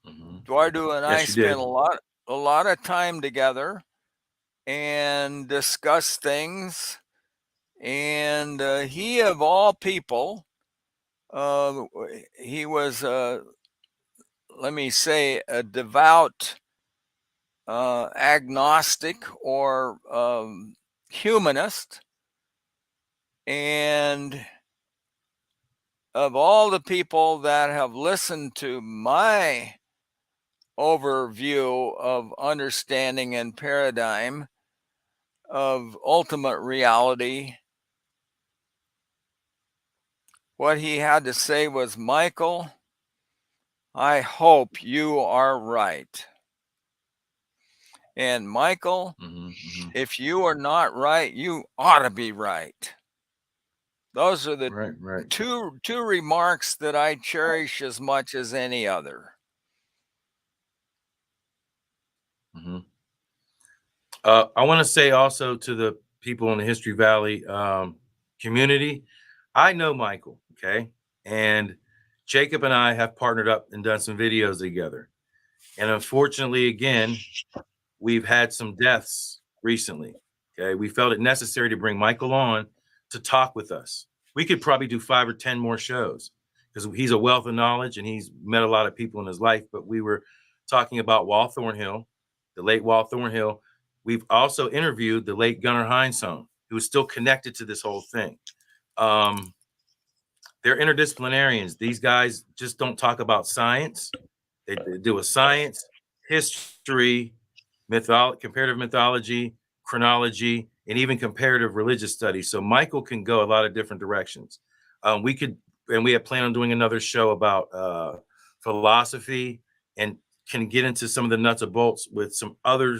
Mm-hmm. Eduardo and I Yes, you spent did. a lot of time together and discussed things. And he, of all people, he was, let me say, a devout agnostic or humanist. And of all the people that have listened to my overview of understanding and paradigm of ultimate reality, what he had to say was, Michael, I hope you are right. And Michael, Mm-hmm. Mm-hmm. if you are not right, you ought to be right. Those are the Right, right. two remarks that I cherish as much as any other. Mm-hmm. I want to say also to the people in the History Valley community, I know Michael, okay? And Jacob and I have partnered up and done some videos together. And unfortunately, again, we've had some deaths recently. Okay. We felt it necessary to bring Michael on to talk with us. We could probably do 5 or 10 more shows because he's a wealth of knowledge and he's met a lot of people in his life. But we were talking about Walt Thornhill, the late Walt Thornhill. We've also interviewed the late Gunnar Heinsohn, who is still connected to this whole thing. Um, they're interdisciplinarians. These guys just don't talk about science. They do a science, history, comparative mythology, chronology, and even comparative religious studies. So Michael can go a lot of different directions. We could, and we have planned on doing another show about philosophy and can get into some of the nuts and bolts with some other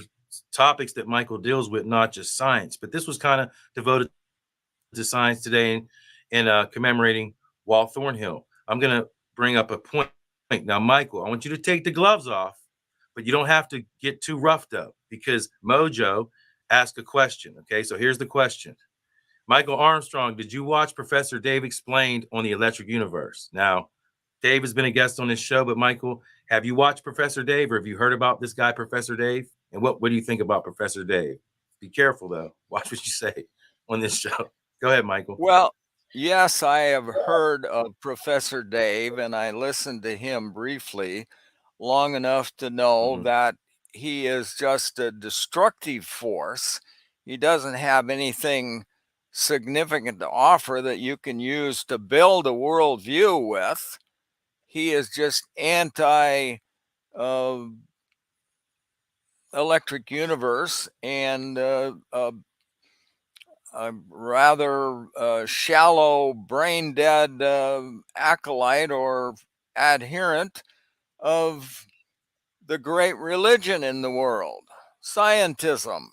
topics that Michael deals with, not just science. But this was kind of devoted to science today and commemorating Walt Thornhill. I'm going to bring up a point. Now, Michael, I want you to take the gloves off, but you don't have to get too roughed up because Mojo asked a question. Okay, so here's the question. Michael Armstrong, did you watch Professor Dave Explained on the Electric Universe? Now, Dave has been a guest on this show, but Michael, have you watched Professor Dave or have you heard about this guy, Professor Dave? And what do you think about Professor Dave? Be careful, though. Watch what you say on this show. Go ahead, Michael. Well, yes, I have heard of Professor Dave, and I listened to him briefly long enough to know Mm-hmm. that he is just a destructive force. He doesn't have anything significant to offer that you can use to build a worldview with. He is just anti uh, electric universe and a rather shallow, brain dead acolyte or adherent of the great religion in the world, scientism.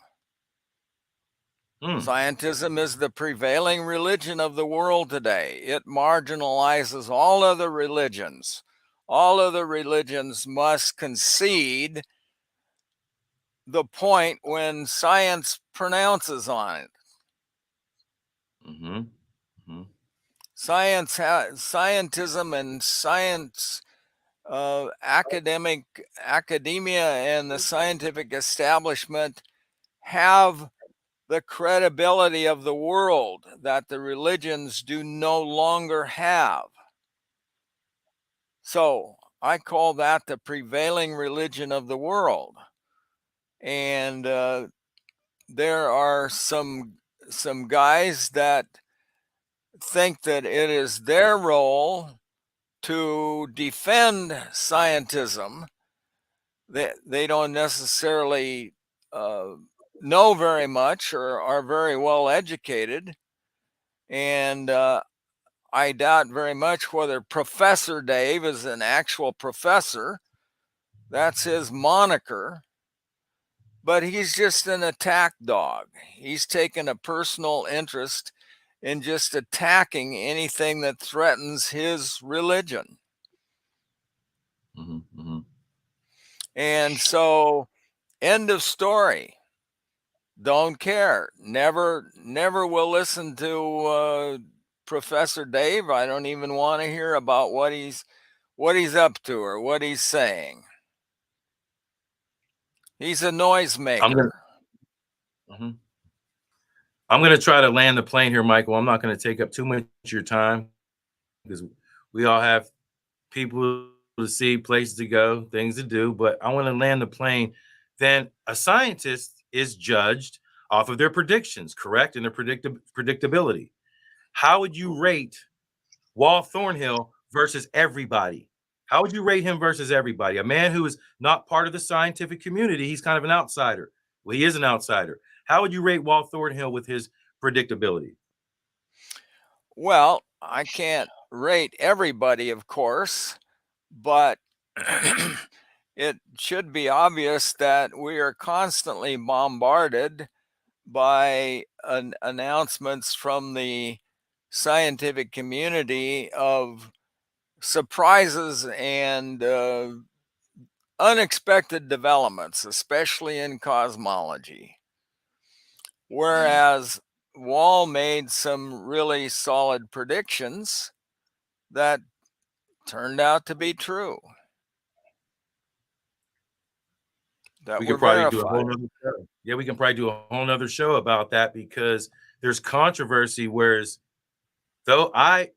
Mm. Scientism is the prevailing religion of the world today. It marginalizes all other religions. All other religions must concede the point when science pronounces on it. Mm-hmm. Mm-hmm. Scientism and science academia and the scientific establishment have the credibility of the world that the religions do no longer have. So I call that the prevailing religion of the world. And there are some guys that think that it is their role to defend scientism. They don't necessarily know very much or are very well educated. And I doubt very much whether Professor Dave is an actual professor. That's his moniker. But he's just an attack dog. He's taken a personal interest in just attacking anything that threatens his religion. Mm-hmm. Mm-hmm. And so, end of story. Don't care. Never will listen to Professor Dave. I don't even want to hear about what he's up to or what he's saying. He's a I'm gonna. noisemaker. Mhm. I'm gonna try to land the plane here, Michael. I'm not gonna take up too much of your time because we all have people to see, places to go, things to do. But I want to land the plane. Then a scientist is judged off of their predictions, correct, and their predictability. How would you rate Walt Thornhill versus everybody? How would you rate him versus everybody? A man who is not part of the scientific community, he's kind of an outsider. Well, he is an outsider. How would you rate Walt Thornhill with his predictability? Well, I can't rate everybody, of course, but it should be obvious that we are constantly bombarded by announcements from the scientific community of surprises and unexpected developments, especially in cosmology. Mm, Whereas Wall made some really solid predictions that turned out to be true. that We were could probably do a whole verified. nother show. Yeah, we can probably do a whole nother show about that because there's controversy. Whereas, though I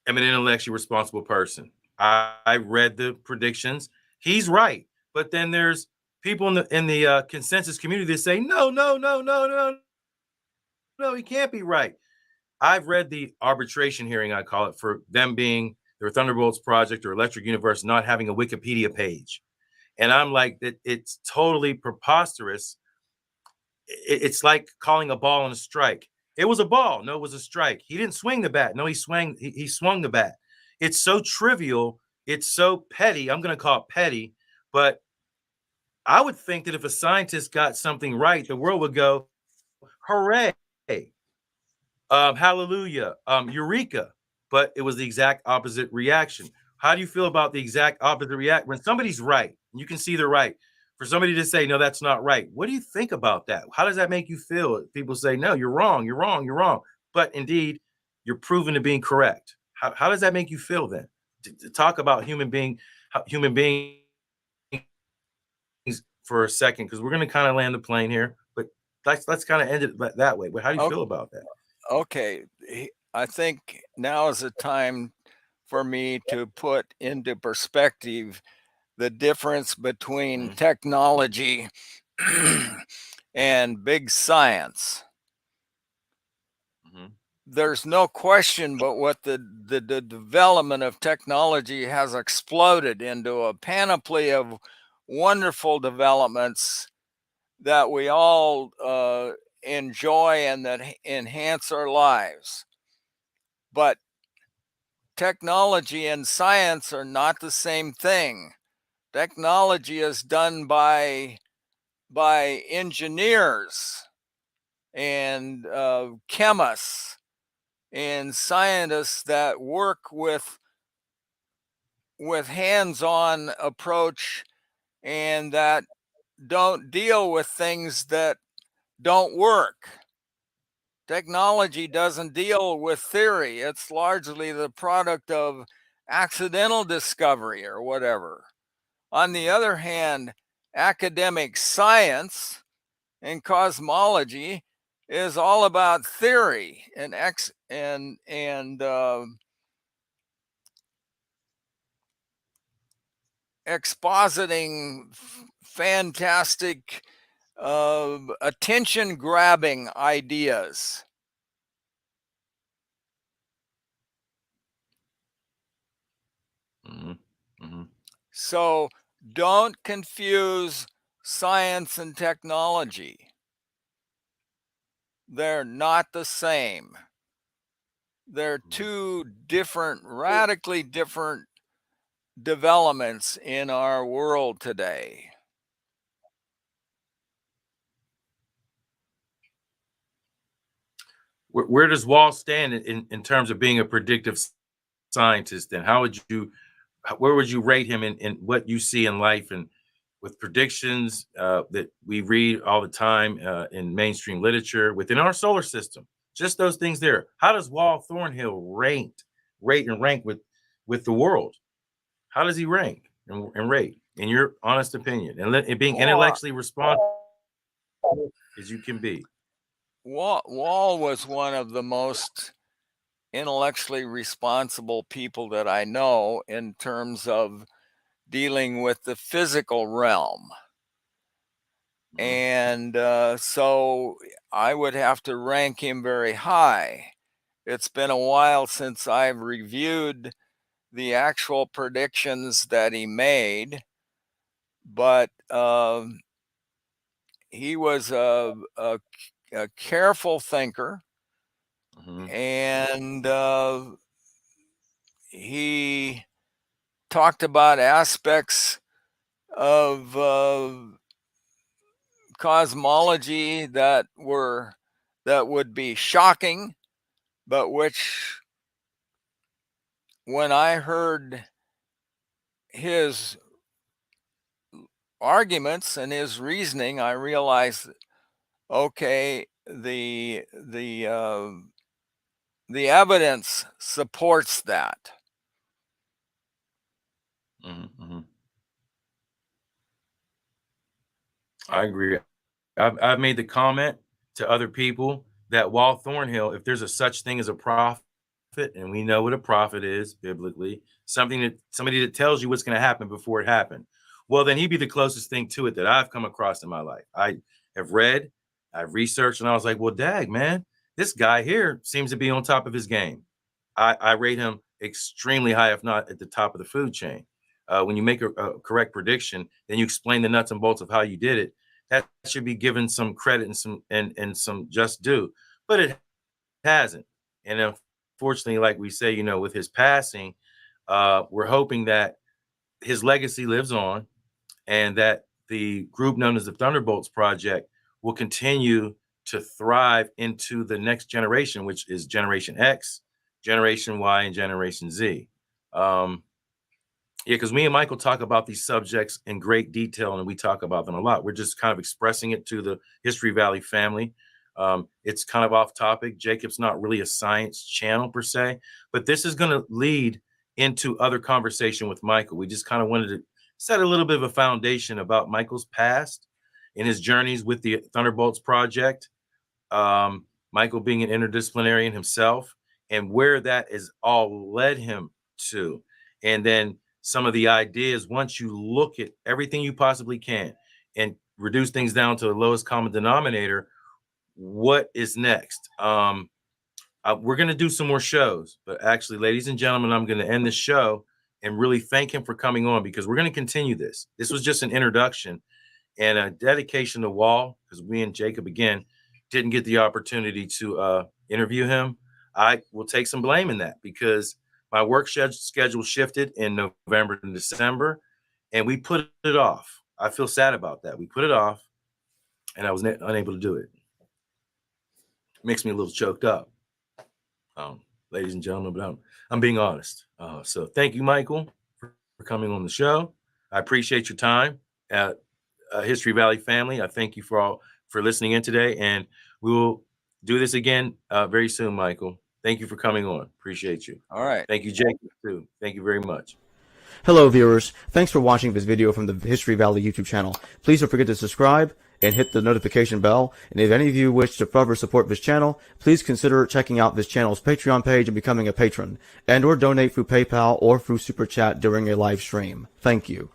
am an intellectually responsible person, I read the predictions. He's right, but then there's people in the consensus community that say no, no, no, no, no, no, he can't be right. I've read the arbitration hearing, I call it, for them being their Thunderbolts project or Electric Universe not having a Wikipedia page. And I'm like, that it's totally preposterous. It's like calling a ball in a strike. It was a ball. No, it was a strike. He didn't swing the bat. No, he swung the bat. It's so trivial. It's so petty. I'm going to call it petty. But I would think that if a scientist got something right, the world would go, hooray, hallelujah, eureka. But it was the exact opposite reaction. How do you feel about the exact opposite reaction when somebody's right? You can see they're right. For somebody to say, no, that's not right. What do you think about that? How does that make you feel? People say, no, you're wrong, you're wrong, you're wrong. But indeed, you're proven to being correct. How does that make you feel then? To talk about human beings for a second, because we're going to kind of land the plane here, but let's kind of end it that way. But how do you feel about that? Okay, I think now is the time for me to put into perspective the difference between technology and big science. There's no question but what the development of technology has exploded into a panoply of wonderful developments that we all enjoy and that enhance our lives. But technology and science are not the same thing. Technology is done by engineers and chemists and scientists that work with hands-on approach and that don't deal with things that don't work. Technology doesn't deal with theory. It's largely the product of accidental discovery or whatever. On the other hand, academic science and cosmology is all about theory and expositing fantastic, attention grabbing ideas. So don't confuse science and technology. They're not the same. They're two different, radically different developments in our world today. Where does Wall stand in terms of being a predictive scientist? And where would you rate him in what you see in life and with predictions that we read all the time in mainstream literature within our solar system? Just those things there. How does Wall Thornhill rate and rank with the world? How does he rank and rate, in your honest opinion, and being Wall, intellectually responsible as you can be? Wall was one of the most intellectually responsible people that I know in terms of dealing with the physical realm. And so I would have to rank him very high. It's been a while since I've reviewed the actual predictions that he made, but he was a careful thinker, and he talked about aspects of cosmology that would be shocking, but which, when I heard his arguments and his reasoning, I realized, okay, the evidence supports that. I agree. I've made the comment to other people that while Thornhill, if there's a such thing as a prophet, and we know what a prophet is biblically, somebody that tells you what's going to happen before it happened, well, then he'd be the closest thing to it that I've come across in my life. I have read, I've researched, and I was like, well, dag, man, this guy here seems to be on top of his game. I rate him extremely high, if not at the top of the food chain. When you make a correct prediction, then you explain the nuts and bolts of how you did it. That should be given some credit and some just due, but it hasn't. And unfortunately, like we say, with his passing, we're hoping that his legacy lives on, and that the group known as the Thunderbolts Project will continue to thrive into the next generation, which is Generation X, Generation Y, and Generation Z. Yeah, because me and Michael talk about these subjects in great detail, and we talk about them a lot. We're just kind of expressing it to the History Valley family. It's kind of off topic. Jacob's not really a science channel per se, but this is going to lead into other conversation with Michael. We just kind of wanted to set a little bit of a foundation about Michael's past and his journeys with the Thunderbolts Project. Michael being an interdisciplinarian himself, and where that is all led him to. And then some of the ideas, once you look at everything you possibly can and reduce things down to the lowest common denominator, what is next? We're going to do some more shows, but actually, ladies and gentlemen, I'm going to end this show and really thank him for coming on, because we're going to continue this. This was just an introduction and a dedication to Wall, because we and Jacob, again, didn't get the opportunity to interview him. I will take some blame in that, because my work schedule shifted in November and December, and we put it off. I feel sad about that. We put it off, and I was unable to do it. It makes me a little choked up, ladies and gentlemen, but I'm being honest. So thank you, Michael, for coming on the show. I appreciate your time. History Valley family, I thank you for listening in today, and we will do this again very soon, Michael. Thank you for coming on. Appreciate you. All right. Thank you, Jacob, too. Thank you very much. Hello, viewers. Thanks for watching this video from the History Valley YouTube channel. Please don't forget to subscribe and hit the notification bell. And if any of you wish to further support this channel, please consider checking out this channel's Patreon page and becoming a patron, and or donate through PayPal or through Super Chat during a live stream. Thank you.